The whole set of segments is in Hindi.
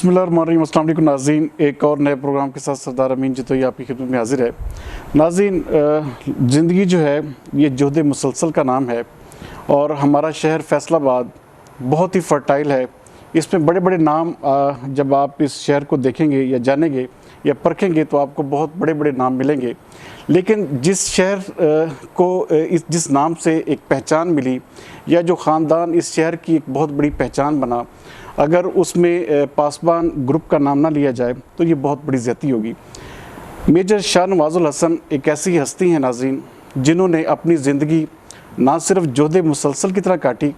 बिस्मिल्लाहिर्रहमानिर्रहीम। अस्सलाम वालेकुम नाज़रीन, एक और नए प्रोग्राम के साथ सरदार अमीन जितोई आपकी खिदमत में हाजिर है। नाज़रीन, ज़िंदगी जो है ये जोहद मुसलसल का नाम है और हमारा शहर फैसलाबाद बहुत ही फ़र्टाइल है। इसमें बड़े बड़े नाम जब आप इस शहर को देखेंगे या जानेंगे या परखेंगे तो आपको बहुत बड़े बड़े नाम मिलेंगे। लेकिन जिस शहर को जिस नाम से एक पहचान मिली या जो ख़ानदान इस शहर की एक बहुत बड़ी पहचान बना, अगर उसमें पासबान ग्रुप का नाम ना लिया जाए तो ये बहुत बड़ी ज़्यादती होगी। मेजर शाह नवाज़ुल हसन एक ऐसी हस्ती हैं नाज़रीन, जिन्होंने अपनी ज़िंदगी ना सिर्फ जोहद मुसलसल की तरह काटी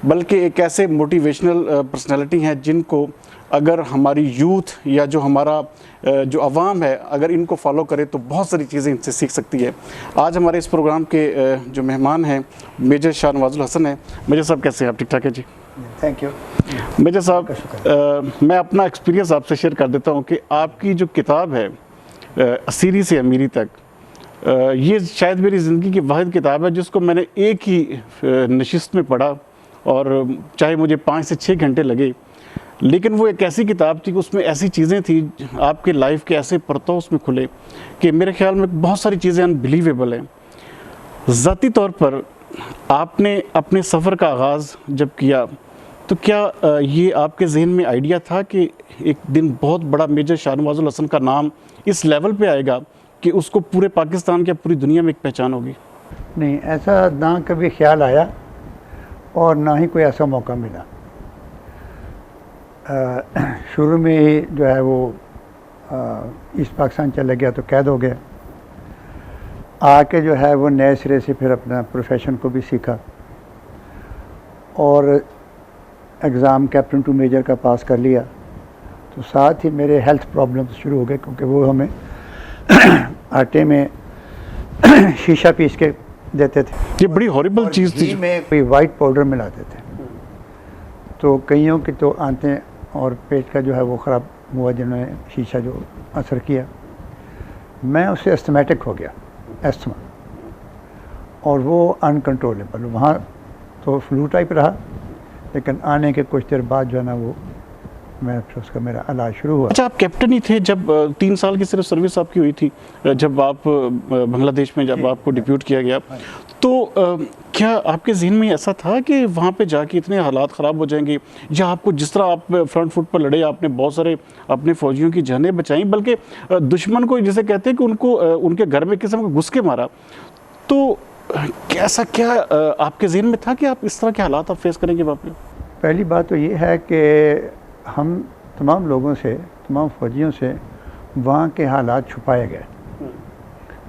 बल्कि एक ऐसे मोटिवेशनल पर्सनालिटी हैं जिनको अगर हमारी यूथ या जो हमारा जो अवाम है अगर इनको फॉलो करे तो बहुत सारी चीज़ें इनसे सीख सकती है। आज हमारे इस प्रोग्राम के जो मेहमान हैं मेजर शाह नवाज़ुल हसन हैं। मेजर साहब कैसे हैं आप? ठीक ठाक है जी, थैंक यू। मेजर साहब, मैं अपना एक्सपीरियंस आपसे शेयर कर देता हूँ कि आपकी जो किताब है असीरी से अमीरी तक, ये शायद मेरी ज़िंदगी की वाहिद किताब है जिसको मैंने एक ही नशिस्त में पढ़ा और चाहे मुझे 5 से 6 घंटे लगे, लेकिन वो एक ऐसी किताब थी कि उसमें ऐसी चीज़ें थी, आपके लाइफ के ऐसे परतों उसमें खुले कि मेरे ख्याल में बहुत सारी चीज़ें अनबिलीवेबल हैं। ज़ाती तौर पर आपने अपने सफ़र का आगाज़ जब किया तो क्या ये आपके जहन में आइडिया था कि एक दिन बहुत बड़ा मेजर शाह नवाज़ुल हसन का नाम इस लेवल पे आएगा कि उसको पूरे पाकिस्तान या पूरी दुनिया में एक पहचान होगी? नहीं, ऐसा ना कभी ख्याल आया और ना ही कोई ऐसा मौका मिला। शुरू में ही जो है वो ईस्ट पाकिस्तान चला गया तो कैद हो गया। आके जो है वो नए सिरे से फिर अपना प्रोफेशन को भी सीखा और एग्ज़ाम कैप्टन टू मेजर का पास कर लिया। तो साथ ही मेरे हेल्थ प्रॉब्लम्स शुरू हो गए क्योंकि वो हमें आटे में शीशा पीस के देते थे। ये बड़ी हॉरिबल चीज़ थी। में कोई वाइट पाउडर मिलाते थे तो कईयों की तो आंतें और पेट का जो है वो ख़राब हुआ, जिन्होंने शीशा जो असर किया। मैं उससे एस्थमेटिक हो गया, एस्थमा, और वो अनकंट्रोलेबल। वहाँ तो फ्लू टाइप रहा, लेकिन आने के कुछ देर बाद जो है ना वो मैं फिर उसका मेरा इलाज शुरू हुआ। अच्छा, आप कैप्टन ही थे जब 3 साल की सिर्फ सर्विस आपकी हुई थी, जब आप बांग्लादेश में जब आपको डिप्यूट किया गया, तो क्या आपके जहन में ऐसा था कि वहाँ पे जाके इतने हालात ख़राब हो जाएंगे, या आपको जिस तरह आप फ्रंट फुट पर लड़े, आपने बहुत सारे अपने फ़ौजियों की जानें बचाई, बल्कि दुश्मन को जिसे कहते हैं कि उनको उनके घर में किसी को घुस के मारा, तो ऐसा क्या आपके जहन में था कि आप इस तरह के हालात आप फेस करेंगे वहाँ पे? पहली बात तो ये है कि हम तमाम लोगों से, तमाम फ़ौजियों से वहाँ के हालात छुपाए गए।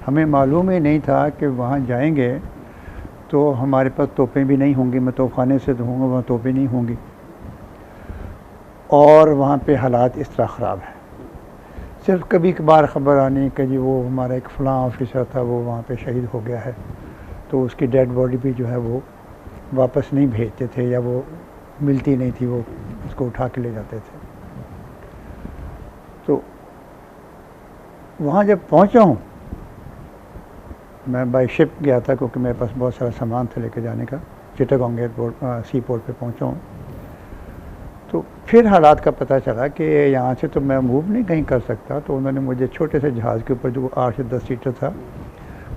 हमें मालूम ही नहीं था कि वहाँ जाएंगे तो हमारे पास तोपें भी नहीं होंगी। मैं तोपखाने से तो हूँगा, वहाँ तोपें नहीं होंगी और वहाँ पे हालात इस तरह ख़राब है। सिर्फ कभी कभार ख़बर आनी कि जी वो हमारा एक फ़लाँ ऑफिसर था वो वहाँ पे शहीद हो गया है, तो उसकी डेड बॉडी भी जो है वो वापस नहीं भेजते थे या वो मिलती नहीं थी, वो उसको उठा के ले जाते थे। तो वहाँ जब पहुँचा हूँ, मैं बाई शिप गया था क्योंकि मेरे पास बहुत सारा सामान था लेके जाने का। चिटागोंग एयरपोर्ट सी पोर्ट पर पहुँचा हूँ तो फिर हालात का पता चला कि यहाँ से तो मैं मूव नहीं कहीं कर सकता। तो उन्होंने मुझे छोटे से जहाज़ के ऊपर जो 8 से 10 सीटर था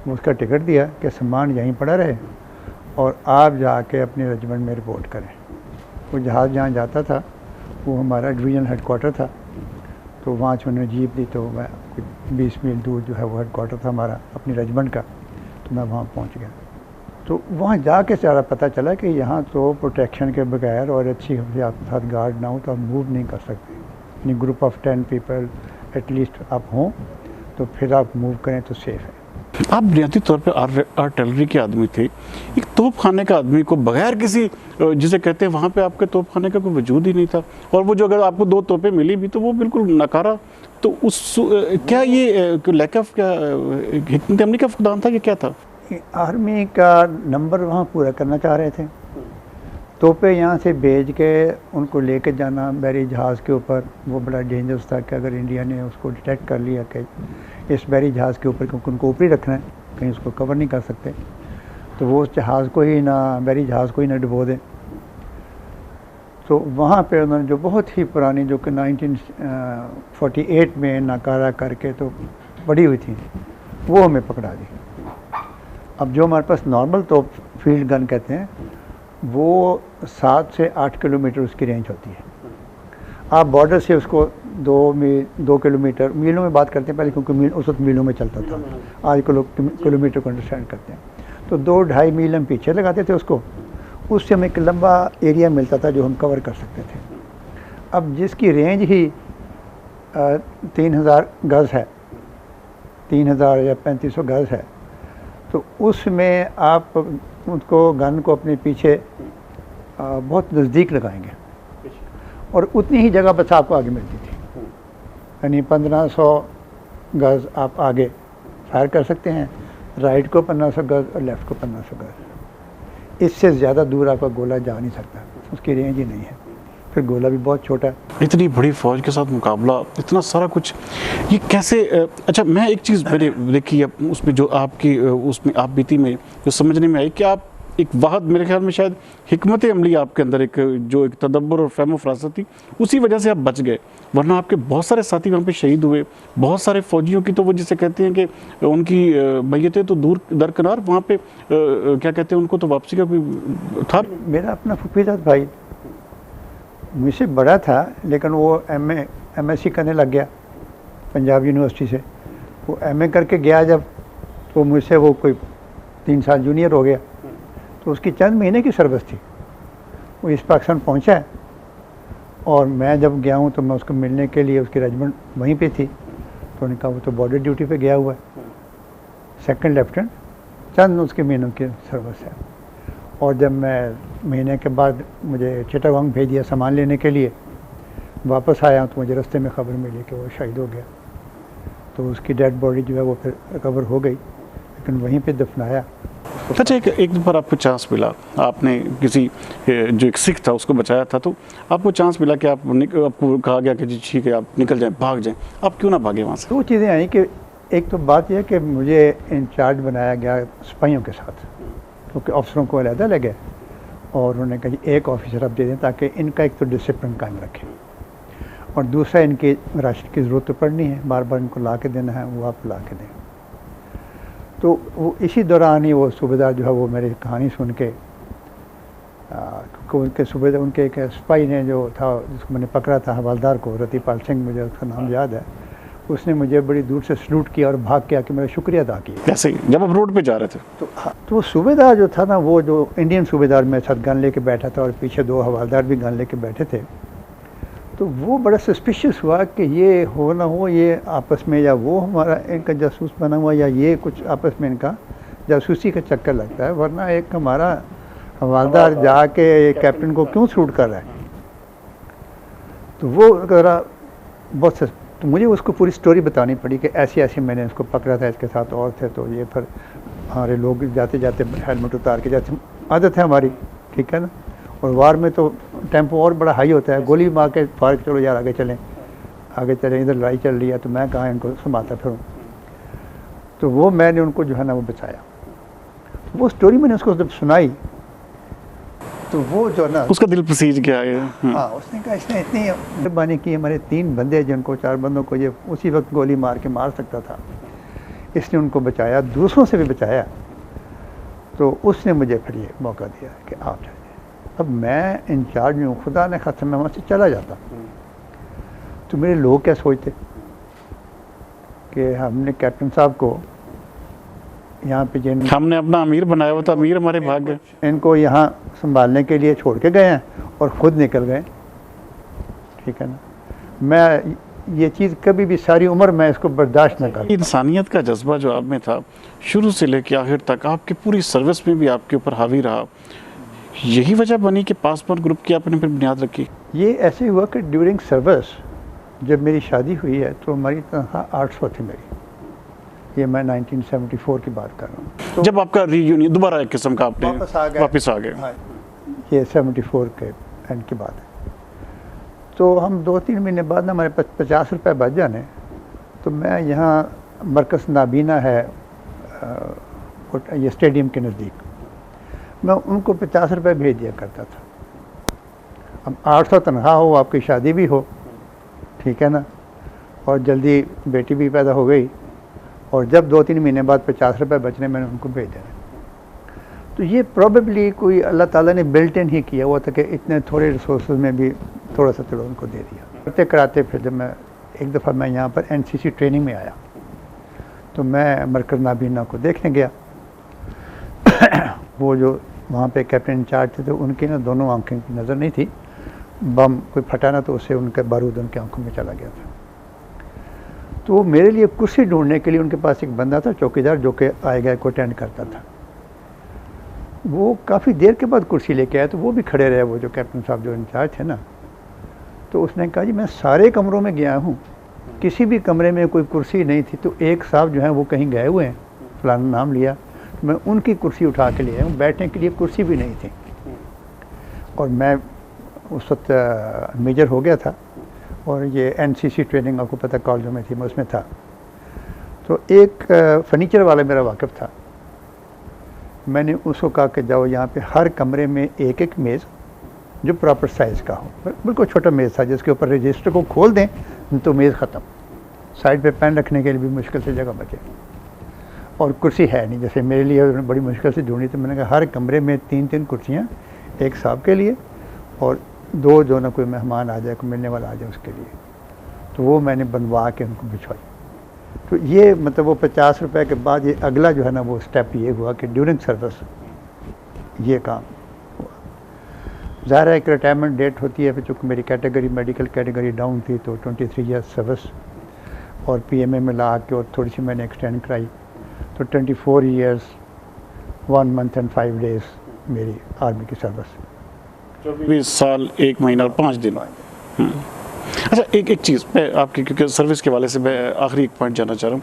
उसका टिकट दिया कि सामान यहीं पड़ा रहे और आप जाके अपनी रेजिमेंट में रिपोर्ट करें। वो जहाज़ जहाँ जाता था वो हमारा डिवीज़नल हेडक्वार्टर था, तो वहाँ से उन्होंने जीप दी, तो मैं 20 मील दूर जो है वो हेडक्वार्टर था हमारा अपनी रेजिमेंट का, तो मैं वहाँ पहुँच गया। तो वहाँ जाके सारा पता चला कि यहाँ तो प्रोटेक्शन के बगैर और अच्छी आपके साथ गार्ड ना हो तो आप मूव नहीं कर सकते। यानी ग्रुप ऑफ 10 पीपल एटलीस्ट आप हों तो फिर आप मूव करें तो सेफ़ है। आप बुनियादी तौर पे आर्टिलरी के आदमी थे, एक तोप खाने का आदमी को बगैर किसी जिसे कहते हैं वहाँ पे आपके तोप खाने का कोई वजूद ही नहीं था, और वो जो अगर आपको 2 तोपें मिली भी तो वो बिल्कुल नकारा। तो उस क्या ये लैक ऑफ क्या हिकमत अमली का फुकदान था कि क्या था? आर्मी का नंबर वहाँ पूरा करना चाह रहे थे। तोपें यहाँ से भेज के उनको लेके जाना बैरी जहाज़ के ऊपर वो बड़ा डेंजरस था कि अगर इंडिया ने उसको डिटेक्ट कर लिया कि इस बैरी जहाज़ के ऊपर, क्योंकि उनको ऊपर ही रखना है, कहीं उसको कवर नहीं कर सकते, तो वो उस जहाज़ को ही ना, बैरी जहाज़ को ही ना डुबो दें। तो वहाँ पे उन्होंने जो बहुत ही पुरानी, जो कि 1948 में नाकारा करके तो पड़ी हुई थी, वो हमें पकड़ा दी। अब जो हमारे पास नॉर्मल तो फील्ड गन कहते हैं, वो 7 से 8 किलोमीटर उसकी रेंज होती है। आप बॉर्डर से उसको 2 किलोमीटर, मीलों में बात करते हैं पहले, क्योंकि मील उस वक्त मीलों में चलता था, आज को लोग किलोमीटर को अंडरस्टैंड करते हैं। तो 2-2.5 मील हम पीछे लगाते थे उसको, उससे हमें एक लंबा एरिया मिलता था जो हम कवर कर सकते थे। अब जिसकी रेंज ही 3000 गज़ है, 3000 या 3500 गज़ है, तो उसमें आप उसको गन को अपने पीछे बहुत नज़दीक लगाएंगे और उतनी ही जगह बस आपको आगे मिलती थी। यानी 1500 गज़ आप आगे फायर कर सकते हैं, राइट को 1500 गज़ और लेफ़्ट को 1500 गज़। इससे ज़्यादा दूर आपका गोला जा नहीं सकता, उसकी रेंज ही नहीं है। फिर गोला भी बहुत छोटा है। इतनी बड़ी फौज के साथ मुकाबला, इतना सारा कुछ, ये कैसे? अच्छा, मैं एक चीज़ मैंने देखी उसमें, जो आपकी उसमें आप बीती में जो समझने में आई कि आप एक वाहद, मेरे ख्याल में शायद हिकमत अमली आपके अंदर, एक जो एक तदब्बर और फहम फरासत थी, उसी वजह से आप बच गए। वरना आपके बहुत सारे साथी वहाँ पे शहीद हुए, बहुत सारे फौजियों की तो वो जिसे कहते हैं कि उनकी मैयतें तो दूर दरकिनार, वहाँ पे क्या कहते हैं उनको, तो वापसी का कोई था। मेरा अपना फुफीजात भाई मुझसे बड़ा था, लेकिन वो MSc करने लग गया पंजाब यूनिवर्सिटी से। वो MA करके गया जब, तो मुझसे वो कोई 3 साल जूनियर हो गया। तो उसकी चंद महीने की सर्विस थी। वो इस पाकिस्तान पहुंचा है और मैं जब गया हूं तो मैं उसको मिलने के लिए, उसकी रेजिमेंट वहीं पे थी, तो उन्होंने कहा वो तो बॉर्डर ड्यूटी पे गया हुआ है, 2nd लेफ्टिनेंट, चंद उसके महीनों की सर्विस है। और जब मैं महीने के बाद मुझे चिटागोंग भेज दिया सामान लेने के लिए, वापस आया तो मुझे रास्ते में ख़बर मिली कि वो शहीद हो गया। तो उसकी डेड बॉडी जो है वो फिर रिकवर हो गई, लेकिन वहीं पे दफनाया। अच्छा, एक बार आपको चांस मिला, आपने किसी जो एक सिख था उसको बचाया था, तो आपको चांस मिला कि आपको कहा गया कि जी ठीक है, आप निकल जाएं, भाग जाएं, आप क्यों ना भागे वहाँ से? 2 चीज़ें आई कि एक तो बात यह कि मुझे इंचार्ज बनाया गया सिपाहियों के साथ, क्योंकि अफसरों को अलहदा लगे, और उन्होंने कहा जी एक ऑफिसर आप दे दें ताकि इनका एक तो डिसिप्लिन कायम रखें, और दूसरा इनके राशन की ज़रूरत तो पड़नी है, बार बार इनको ला के देना है, वो आप ला के दें। तो वो इसी दौरान ही वो सूबेदार जो है वो मेरी कहानी सुन के, उनके सूबेदार, उनके एक सिपाही ने जो था जिसको मैंने पकड़ा था, हवालदार को, रतिपाल सिंह, मुझे उसका नाम याद है, उसने मुझे बड़ी दूर से सलूट किया और भाग के आके मेरा शुक्रिया अदा किया। कैसे, जब आप रोड पे जा रहे थे? तो वो सूबेदार जो था ना, वो जो इंडियन सूबेदार मेरे साथ गन लेके बैठा था और पीछे 2 हवालदार भी गन लेके बैठे थे, तो वो बड़ा सस्पिशियस हुआ कि ये हो ना हो, ये आपस में, या वो हमारा इनका जासूस बना हुआ, या ये कुछ आपस में इनका जासूसी का चक्कर लगता है, वरना एक हमारा हवालदार जाके कैप्टन को क्यों शूट कर रहा है। तो वो ज़रा बहुत, तो मुझे उसको पूरी स्टोरी बतानी पड़ी कि ऐसी ऐसी मैंने इसको पकड़ा था, इसके साथ और थे, तो ये फिर हमारे लोग जाते जाते हेलमेट उतार के जाते, आदत है हमारी, ठीक है ना। और वार में तो टेम्पो और बड़ा हाई होता है, गोली मार के फार, चलो यार आगे चलें, आगे चलें, इधर लड़ाई चल रही है, तो मैं कहाँ इनको संभालता फिरूँ। तो वो मैंने उनको जो है ना वो बचाया। वो स्टोरी मैंने उसको जब सुनाई तो वो जो ना, उसका दिल पसीज गया है। हाँ, उसने कहा इसने इतनी मेहरबानी की, हमारे 3 बंदे जिनको, 4 बंदों को ये उसी वक्त गोली मार के मार सकता था, इसने उनको बचाया, दूसरों से भी बचाया। तो उसने मुझे फिर ये मौका दिया कि आप जाइए। अब मैं इंचार्ज में हूँ, खुदा ने खासा मैं वहाँ से चला जाता, तो मेरे लोग क्या सोचते कि हमने कैप्टन साहब को यहाँ पे, जिन हमने अपना अमीर बनाया हुआ था, अमीर हमारे भाग गए, इनको यहाँ संभालने के लिए छोड़ के गए हैं और ख़ुद निकल गए, ठीक है ना। मैं ये चीज़ कभी भी सारी उम्र मैं इसको बर्दाश्त न कर। इंसानियत का जज्बा जो आप में था शुरू से लेकर आखिर तक, आपकी पूरी सर्विस में भी आपके ऊपर हावी रहा, यही वजह बनी कि पासपोर्ट ग्रुप की आपने फिर बुनियाद रखी? ये ऐसे हुआ कि ड्यूरिंग सर्विस जब मेरी शादी हुई है तो हमारी तनख्वाह 800 थी मेरी, ये मैं 1974 की बात कर रहा हूँ। तो जब आपका रीयूनियन दोबारा एक किस्म का आपने वापस आ गए, हाँ, ये 74 के एंड की बात है। तो हम 2-3 महीने बाद ना हमारे 50 रुपये बच जाने, तो मैं यहाँ मरकज़ नाबीना है ये स्टेडियम के नज़दीक, मैं उनको 50 रुपये भेज दिया करता था। अब 800 तनख्वाह हो, आपकी शादी भी हो, ठीक है ना, और जल्दी बेटी भी पैदा हो गई, और जब 2-3 महीने बाद 50 रुपये बचने मैंने उनको भेज देना। तो ये प्रॉबेबली कोई अल्लाह ताला ने बिल्ट इन ही किया हुआ था कि इतने थोड़े रिसोर्स में भी थोड़ा सा चलो उनको दे दिया। करते कराते फिर जब मैं एक दफ़ा मैं यहाँ पर NCC ट्रेनिंग में आया, तो मैं मरकज़ नाबीना को देखने गया। वो जो वहाँ पे कैप्टन इंचार्ज थे, तो उनकी ना दोनों आंखें की नज़र नहीं थी, बम कोई फटा ना तो उससे उनके बारूद उनकी आंखों में चला गया था। तो मेरे लिए कुर्सी ढूंढने के लिए उनके पास एक बंदा था चौकीदार, जो कि आए गए को अटेंड करता था। वो काफ़ी देर के बाद कुर्सी लेके आया, तो वो भी खड़े रहे, वो जो कैप्टन साहब जो इंचार्ज थे ना। तो उसने कहा जी मैं सारे कमरों में गया हूँ, किसी भी कमरे में कोई कुर्सी नहीं थी, तो एक साहब जो हैं वो कहीं गए हुए हैं, फलाना नाम लिया, तो मैं उनकी कुर्सी उठा के ले आया हूँ, बैठने के लिए कुर्सी भी नहीं थी। और मैं उस वक्त मेजर हो गया था, और ये NCC ट्रेनिंग आपको पता कॉलेजों में थी, मैं उसमें था। तो एक फर्नीचर वाला मेरा वाकिफ़ था, मैंने उसको कहा कि जाओ यहाँ पे हर कमरे में एक एक मेज़ जो प्रॉपर साइज़ का हो, बिल्कुल छोटा मेज़ था जिसके ऊपर रजिस्टर को खोल दें तो मेज़ ख़त्म, साइड पे पेन रखने के लिए भी मुश्किल से जगह बचे, और कुर्सी है नहीं, जैसे मेरे लिए उन्होंने बड़ी मुश्किल से ढूंढी। तो मैंने कहा हर कमरे में 3-3 कुर्सियाँ, एक साहब के लिए और 2 जो ना कोई मेहमान आ जाए, कोई मिलने वाला आ जाए उसके लिए। तो वो मैंने बनवा के उनको बिछवाई। तो ये मतलब वो 50 रुपये के बाद ये अगला जो है ना वो स्टेप ये हुआ कि ड्यूरिंग सर्विस ये काम हुआ। ज़ाहिर है एक रिटायरमेंट डेट होती है, फिर चूँकि मेरी कैटेगरी मेडिकल कैटेगरी डाउन थी, तो 23 ईयर्स सर्विस, और PMA में ला के और थोड़ी सी मैंने एक्सटेंड कराई, तो 24 ईयर्स 1 मंथ एंड 5 डेज़ मेरी आर्मी की सर्विस। 24 साल 1 महीना और 5 दिन। अच्छा, एक चीज़ मैं आपकी, क्योंकि सर्विस के वाले से मैं आखिरी एक पॉइंट जानना चाह रहा हूँ।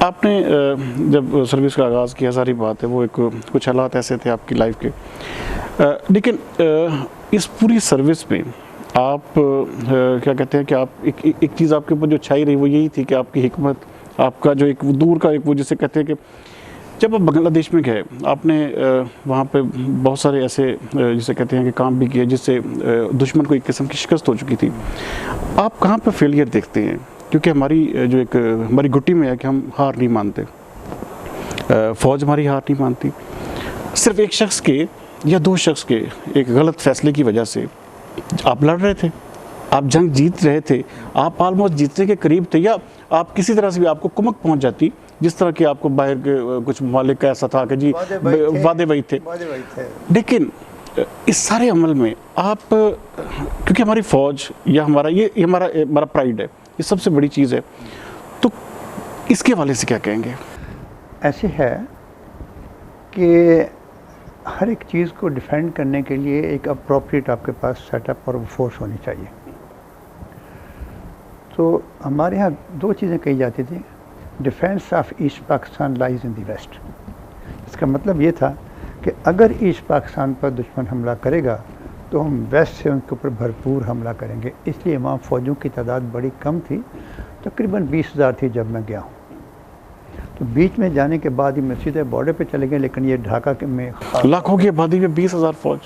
आपने जब सर्विस का आगाज़ किया, सारी बात है वो एक कुछ हालात ऐसे थे आपकी लाइफ के, लेकिन इस पूरी सर्विस में आप क्या कहते हैं कि आप एक चीज़ आपके ऊपर जो छाई रही वो यही थी कि आपकी हिकमत, आपका जो एक दूर का एक वो जिसे कहते हैं कि जब आप बांग्लादेश में गए, आपने वहाँ पे बहुत सारे ऐसे जिसे कहते हैं कि काम भी किए जिससे दुश्मन को एक किस्म की शिकस्त हो चुकी थी। आप कहाँ पे फेलियर देखते हैं? क्योंकि हमारी जो एक हमारी गुट्टी में है कि हम हार नहीं मानते, फ़ौज हमारी हार नहीं मानती। सिर्फ एक शख्स के या 2 शख्स के एक गलत फैसले की वजह से आप लड़ रहे थे, आप जंग जीत रहे थे, आप ऑलमोस्ट जीतने के करीब थे, या आप किसी तरह से भी आपको कुमक पहुंच जाती, जिस तरह कि आपको बाहर के कुछ मालिक का ऐसा था कि जी वादे वही थे। लेकिन इस सारे अमल में आप, क्योंकि हमारी फ़ौज या हमारा ये हमारा प्राइड है, ये सबसे बड़ी चीज़ है, तो इसके हवाले से क्या कहेंगे? ऐसे है कि हर एक चीज़ को डिफेंड करने के लिए एक अप्रोप्रिएट आपके पास सेटअप और फोर्स होनी चाहिए। तो हमारे यहाँ 2 चीज़ें कही जाती थी, defence of east Pakistan lies in the west. इसका मतलब ये था कि अगर ईस्ट पाकिस्तान पर दुश्मन हमला करेगा तो हम वेस्ट से उनके ऊपर भरपूर हमला करेंगे। इसलिए वहाँ फ़ौजों की तादाद बड़ी कम थी, तकरीबन 20,000 थी जब मैं गया हूँ। तो बीच में जाने के बाद ही मैं सीधे बॉर्डर पे चले गए, लेकिन ये ढाका के में लाखों की आबादी में 20,000 फ़ौज,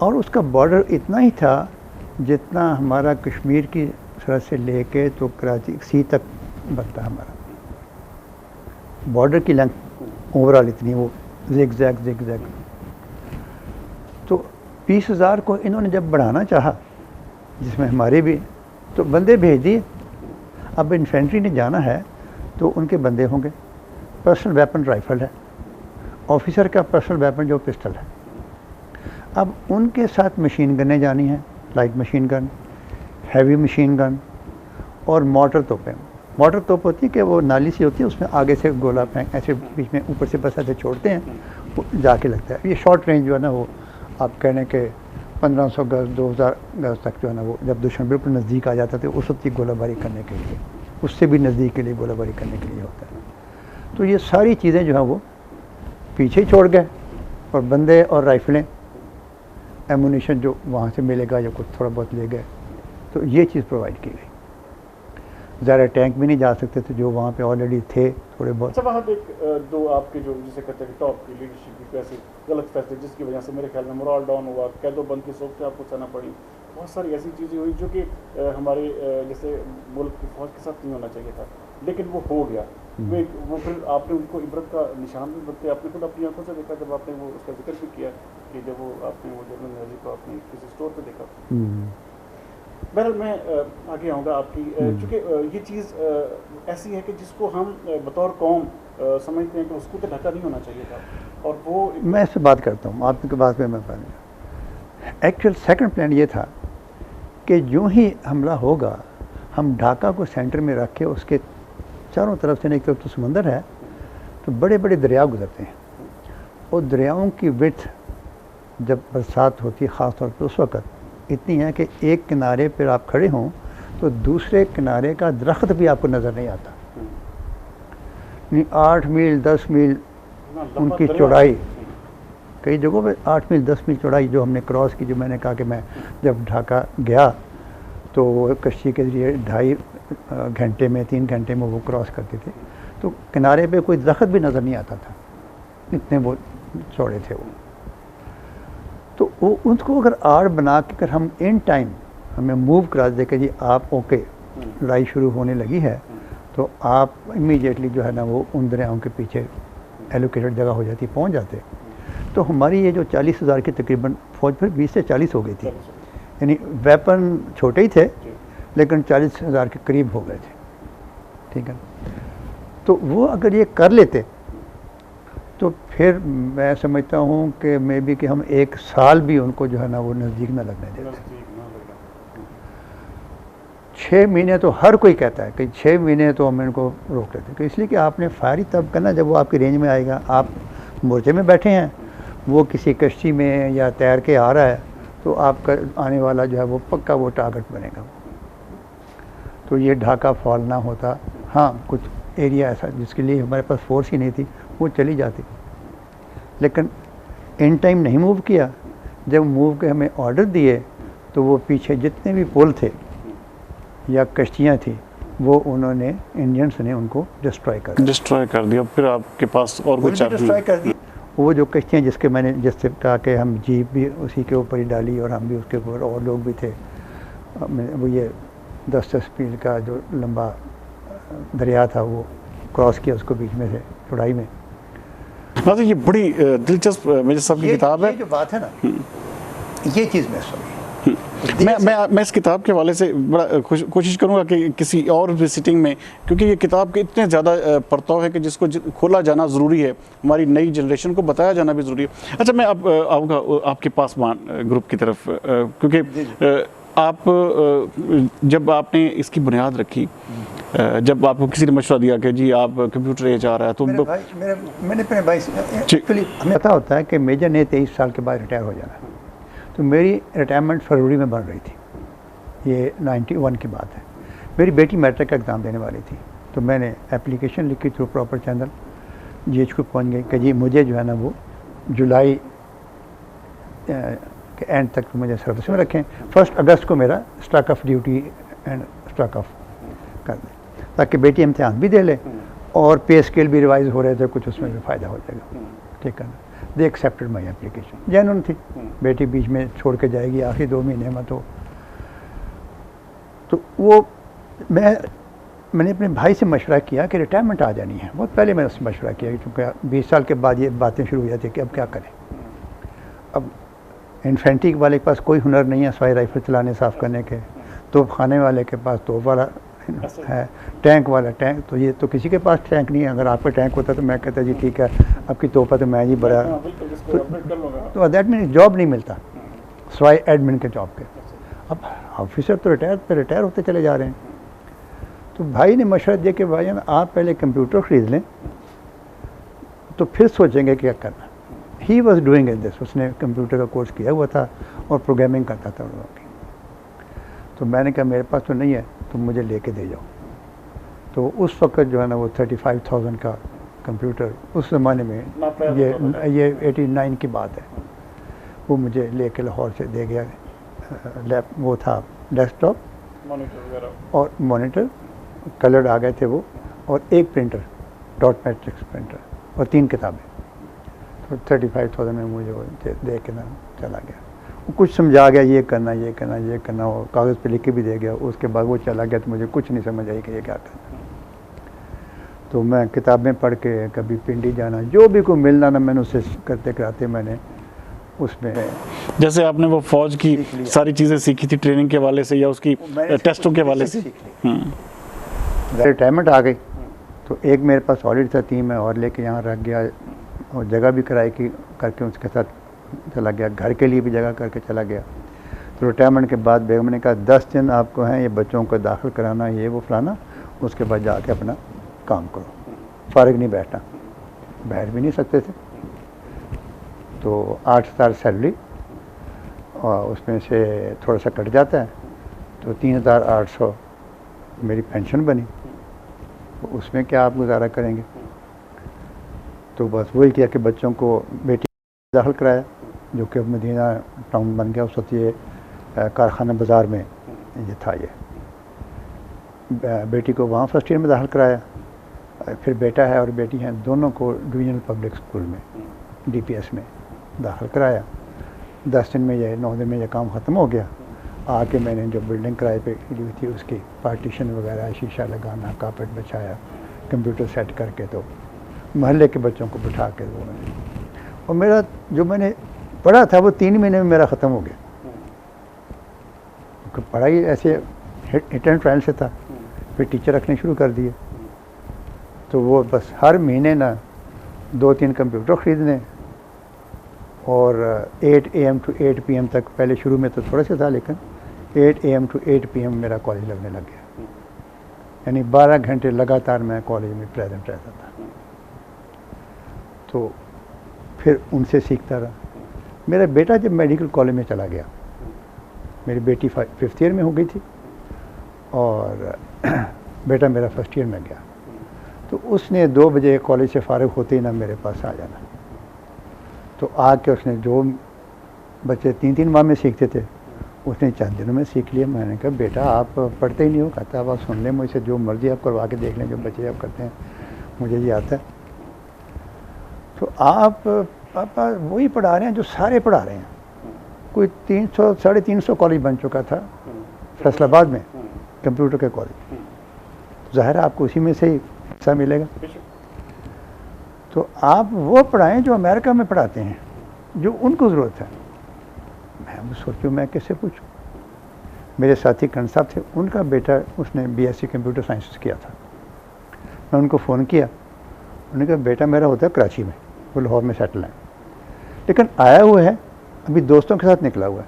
और उसका बॉर्डर इतना ही था जितना हमारा कश्मीर की सरहद से लेके तो कराची सी तक बनता है हमारा बॉर्डर की लेंथ ओवरऑल इतनी, वो ज़िग-ज़ैग। तो 20,000 को इन्होंने जब बढ़ाना चाहा, जिसमें हमारे भी, तो बंदे भेज दिए। अब इन्फेंट्री ने जाना है तो उनके बंदे होंगे, पर्सनल वेपन राइफ़ल है, ऑफिसर का पर्सनल वेपन जो पिस्टल है। अब उनके साथ मशीन गनें जानी हैं, light machine gun, heavy machine gun और मोटर तोपें। मोटर तोप होती है कि वो नाली सी होती है, उसमें आगे से गोला फेंक ऐसे बीच में ऊपर से बस ऐसे छोड़ते हैं, वो जाके लगता है। ये शॉर्ट रेंज जो है ना, वो आप कहने के 1500 गज 2000 गज तक जो है ना, वो जब दुश्मन बिल्कुल नज़दीक आ जाता है तो उस वक्त की गोलाबारी करने के लिए, उससे भी नज़दीक के लिए गोलाबारी करने के लिए होता है। तो ये सारी चीज़ें जो हैं वो पीछे ही छोड़ गए, और बंदे और राइफलें, एमुनिशन जो वहाँ से मिलेगा या कुछ थोड़ा बहुत ले गए, तो ये चीज़ प्रोवाइड की गई। ज़्यादा टैंक भी नहीं जा सकते थे जो वहाँ पे ऑलरेडी थे थोड़े बहुत। अच्छा, वहाँ पे एक दो आपके जो जिसे कहते हैं टॉप की लीडरशिप की ऐसे गलत फैसले जिसकी वजह से मेरे ख्याल में मोरल डाउन हुआ, कैदोबंद की सोच से आपको सहना पड़ी, बहुत सारी ऐसी चीज़ें हुई जो कि हमारे जैसे मुल्क की फौज के साथ नहीं होना चाहिए था, लेकिन वो हो गया। वो फिर आपने उनको इबरत का निशान भी बनते, आपने खुद अपनी आंखों से देखा जब आपने वो उसका जिक्र भी किया कि जब वो आपने वो जनरल नियाज़ी को आपने किसी स्टोर पे देखा। बहरहाल मैं आगे आऊँगा आपकी, चूँकि ये चीज़ ऐसी है कि जिसको हम बतौर कौम समझते हैं कि उसको तो ढका नहीं होना चाहिए था, और वो मैं इससे बात करता हूँ आपकी बात में। मैं एक्चुअल सेकंड प्लान ये था कि यूँ ही हमला होगा हम ढाका को सेंटर में रख के उसके चारों तरफ से, एक तरफ तो समंदर है तो बड़े बड़े दरिया गुजरते हैं, और दरियाओं की विड्थ जब बरसात होती है ख़ास तौर पर उस वक़्त इतनी है कि एक किनारे पर आप खड़े हों तो दूसरे किनारे का दरख्त भी आपको नज़र नहीं आता। 8 मील 10 मील उनकी चौड़ाई, कई जगहों पे 8 मील 10 मील चौड़ाई जो हमने क्रॉस की। जो मैंने कहा कि मैं जब ढाका गया तो कश्ती के ज़रिए 2.5 घंटे में 3 घंटे में वो क्रॉस करते थे, तो किनारे पे कोई दरख्त भी नज़र नहीं आता था, इतने वो चौड़े थे वो। तो वो उनको अगर आड़ बना के अगर हम इन टाइम हमें मूव करा दे कि जी आप ओके लड़ाई शुरू होने लगी है, तो आप इमीडिएटली जो है ना वो उन दरियाओं के पीछे एलोकेटेड जगह हो जाती, पहुंच जाते, तो हमारी ये जो 40,000 की तकरीबन फौज फिर 20 से 40 हो गई थी। यानी वेपन छोटे ही थे लेकिन 40,000 के करीब हो गए थे, ठीक है। तो वो अगर ये कर लेते तो फिर मैं समझता हूँ कि मे बी कि हम 1 साल भी उनको जो है ना वो नज़दीक ना लगने देते। 6 महीने तो हर कोई कहता है कि 6 महीने तो हम इनको रोक लेते, तो इसलिए कि आपने फायर ही तब करना जब वो आपकी रेंज में आएगा। आप मोर्चे में बैठे हैं, वो किसी कश्ती में या तैर के आ रहा है, तो आपका आने वाला जो है वो पक्का वो टारगेट बनेगा। तो ये ढाका फॉल ना होता, हाँ कुछ एरिया ऐसा जिसके लिए हमारे पास फोर्स ही नहीं थी वो चली जाती, लेकिन इन टाइम नहीं मूव किया। जब मूव के हमें ऑर्डर दिए तो वो पीछे जितने भी पुल थे या कश्तियाँ थी वो उन्होंने इंडियंस ने उनको डिस्ट्रॉय कर दिया। फिर आपके पास और कुछ डिस्ट्रॉय कर दिया। वो जो कश्तियाँ जिसके मैंने जिससे कहा कि हम जीप भी उसी के ऊपर ही डाली और हम भी उसके ऊपर, और लोग भी थे। वो ये 10-10 मील का जो लंबा दरिया था वो क्रॉस किया उसको बीच में से चौड़ाई में। हाँ, तो ये बड़ी दिलचस्प मेजर साहब की किताब है। ये जो बात है ना, ये चीज़ मैं समझी। मैं इस किताब के हवाले से बड़ा कोशिश करूंगा कि किसी और भी सिटिंग में, क्योंकि ये किताब के इतने ज़्यादा परताव है कि जिसको खोला जाना ज़रूरी है, हमारी नई जनरेशन को बताया जाना भी ज़रूरी है। अच्छा, मैं अब आऊँगा आपके पासवान ग्रुप की तरफ, क्योंकि आप जब आपने इसकी बुनियाद रखी, जब आपको किसी ने मशवरा दिया कि जी आप कंप्यूटर एज आ रहा है, तो मैंने अपने भाई एक्चुअली हमें पता होता है कि मेजर ने 23 साल के बाद रिटायर हो जाना, तो मेरी रिटायरमेंट फरवरी में बन रही थी। ये 91 की बात है। मेरी बेटी मैट्रिक का एग्ज़ाम देने वाली थी, तो मैंने एप्लीकेशन लिखी थ्रू प्रॉपर चैनल, GH को पहुँच गई कि जी मुझे जो है ना वो जुलाई के एंड तक मुझे सर्विस में रखें, 1 अगस्त को मेरा struck off duty and struck off कर दें, ताकि बेटी इम्तिहान भी दे ले और पे स्केल भी रिवाइज हो रहे थे, कुछ उसमें भी फ़ायदा हो जाएगा, ठीक है ना। They accepted my application. Genuine थी, बेटी बीच में छोड़ के जाएगी आखिरी 2 महीने में, तो वो मैंने अपने भाई से मशवरा किया कि रिटायरमेंट आ जानी है। बहुत पहले मैंने उससे मशवरा किया, क्योंकि 20 साल के बाद ये बातें शुरू हो जाती है कि अब क्या करें। अब इन्फेंट्री वाले के पास कोई हुनर नहीं है सिवाय राइफल चलाने साफ़ करने के, तोप खाने वाले के पास तोप वाला है, टैंक वाला टैंक, तो ये तो किसी के पास टैंक नहीं है। अगर आपका टैंक होता तो मैं कहता जी ठीक है आपकी तोपा तो मैं जी बड़ा, तो दैट मीन जॉब नहीं मिलता सिवाय एडमिन के जॉब के। अब ऑफिसर तो रिटायर होते चले जा रहे हैं। तो भाई ने मशवरा दिया कि भाई आप पहले कंप्यूटर ख़रीद लें तो फिर सोचेंगे क्या करना। He was doing in this, उसने कंप्यूटर का कोर्स किया हुआ था और प्रोग्रामिंग करता था लोगों की। तो मैंने कहा मेरे पास तो नहीं है, तुम मुझे लेके दे जाओ। तो उस वक्त जो है ना वो 35,000 का कंप्यूटर उस ज़माने में, ये 89 की बात है, वो मुझे लेके लाहौर से दे गया। वो था डेस्कटॉप और मॉनिटर कलर्ड आ गए थे वो, और एक प्रिंटर, डॉट मैट्रिक्स प्रिंटर, और 3 किताबें। तो 35,000 में मुझे वो दे के ना चला गया। वो कुछ समझा गया, ये करना ये करना ये करना, वो कागज़ पे लिख के भी दे गया। उसके बाद वो चला गया तो मुझे कुछ नहीं समझ आई कि ये क्या करना। तो मैं किताबें पढ़ के, कभी पिंडी जाना, जो भी को मिलना ना, मैंने उससे करते कराते मैंने उसमें, जैसे आपने वो फौज की सारी चीज़ें सीखी थी ट्रेनिंग के हवाले से या उसकी टेस्टों के हवाले से? रिटायरमेंट आ गई तो एक मेरे पास ऑडिट था, 3 मैं और लेके यहाँ रख गया, और जगह भी किराए की करके उसके साथ चला गया, घर के लिए भी जगह करके चला गया। तो रिटायरमेंट के बाद बेगम ने कहा 10 दिन आपको हैं ये बच्चों को दाखिल कराना, ये वो फलाना, उसके बाद जाके अपना काम करो, फारिग नहीं बैठना। बैठ भी नहीं सकते थे। तो 8,000 सैलरी, और उसमें से थोड़ा सा कट जाता है, तो 3,800 मेरी पेंशन बनी। तो उसमें क्या आप गुजारा करेंगे? तो बस वही किया कि बच्चों को बेटी दाखिल कराया, जो कि अब मदीना टाउन बन गया। उस वक्त ये कारखाना बाज़ार में ये था। ये बेटी को वहाँ फर्स्ट ईयर में दाखिल कराया। फिर बेटा है और बेटी हैं, दोनों को डिवीजनल पब्लिक स्कूल में DPS में दाखिल कराया। 10 दिन में ये 9 दिन में ये काम ख़त्म हो गया। आके मैंने जो बिल्डिंग किराए पे ली थी उसकी पार्टीशन वगैरह, शीशा लगाना, कारपेट बिछाया, कंप्यूटर सेट करके, तो महल्ले के बच्चों को बिठा के वो मैंने, और मेरा जो मैंने पढ़ा था वो 3 महीने में मेरा ख़त्म हो गया। पढ़ाई ऐसे हिट एंड ट्रायल से था। फिर टीचर रखने शुरू कर दिए, तो वो बस हर महीने ना 2-3 कंप्यूटर ख़रीदने, और 8 AM to 8 PM तक, पहले शुरू में तो थोड़ा सा था, लेकिन 8 AM to 8 PM मेरा कॉलेज लगने लग गया। यानी 12 घंटे लगातार मैं कॉलेज में प्रेजेंट रहता था। तो फिर उनसे सीखता रहा। मेरा बेटा जब मेडिकल कॉलेज में चला गया, मेरी बेटी 5th ईयर में हो गई थी, और बेटा मेरा फर्स्ट ईयर में गया। तो उसने 2 बजे कॉलेज से फारिग होते ही ना मेरे पास आ जाना। तो आके उसने जो बच्चे 3-3 माह में सीखते थे, उसने चंद दिनों में सीख लिया। मैंने कहा बेटा आप पढ़ते ही नहीं हो? कहता अब आप सुन लें मुझसे, जो मर्ज़ी आप करवा के देख लें, जो बच्चे आप करते हैं मुझे ये आता है। तो आप पापा वही पढ़ा रहे हैं जो सारे पढ़ा रहे हैं। कोई 300-350 कॉलेज बन चुका था फैसलाबाद में, कंप्यूटर के कॉलेज। ज़ाहिर है आपको उसी में से ही हिस्सा मिलेगा। तो आप वो पढ़ाएं जो अमेरिका में पढ़ाते हैं, जो उनको ज़रूरत है। मैं सोचूं मैं किससे पूछूं। मेरे साथी कर्ण साहब थे, उनका बेटा उसने BSc कंप्यूटर साइंस किया था। मैं उनको फ़ोन किया, उन्होंने कहा बेटा मेरा होता है कराची में, वो लाहौर में सेटल है, लेकिन आया हुआ है अभी दोस्तों के साथ निकला हुआ है।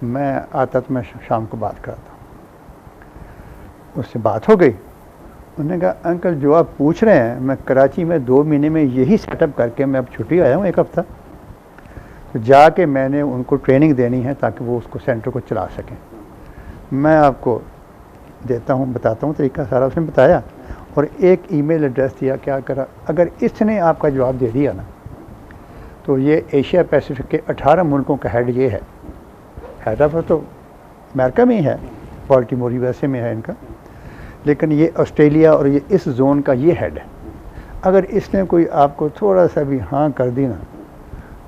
मैं आता तो मैं शाम को बात कराता। उससे बात हो गई। उन्होंने कहा अंकल जो आप पूछ रहे हैं, मैं कराची में 2 महीने में यही सेटअप करके मैं अब छुट्टी आया हूँ 1 हफ़्ता। तो जाके मैंने उनको ट्रेनिंग देनी है ताकि वो उसको सेंटर को चला सकें। मैं आपको देता हूँ, बताता हूँ तरीका सारा। उसने बताया और एक ईमेल एड्रेस दिया। क्या करा, अगर इसने आपका जवाब दे दिया ना, तो ये एशिया पैसिफिक के 18 मुल्कों का हेड ये है। हेड ऑफ तो अमेरिका में ही है, बाल्टीमोर USA में है इनका, लेकिन ये ऑस्ट्रेलिया और ये इस जोन का ये हेड है। अगर इसने कोई आपको थोड़ा सा भी हाँ कर दी ना,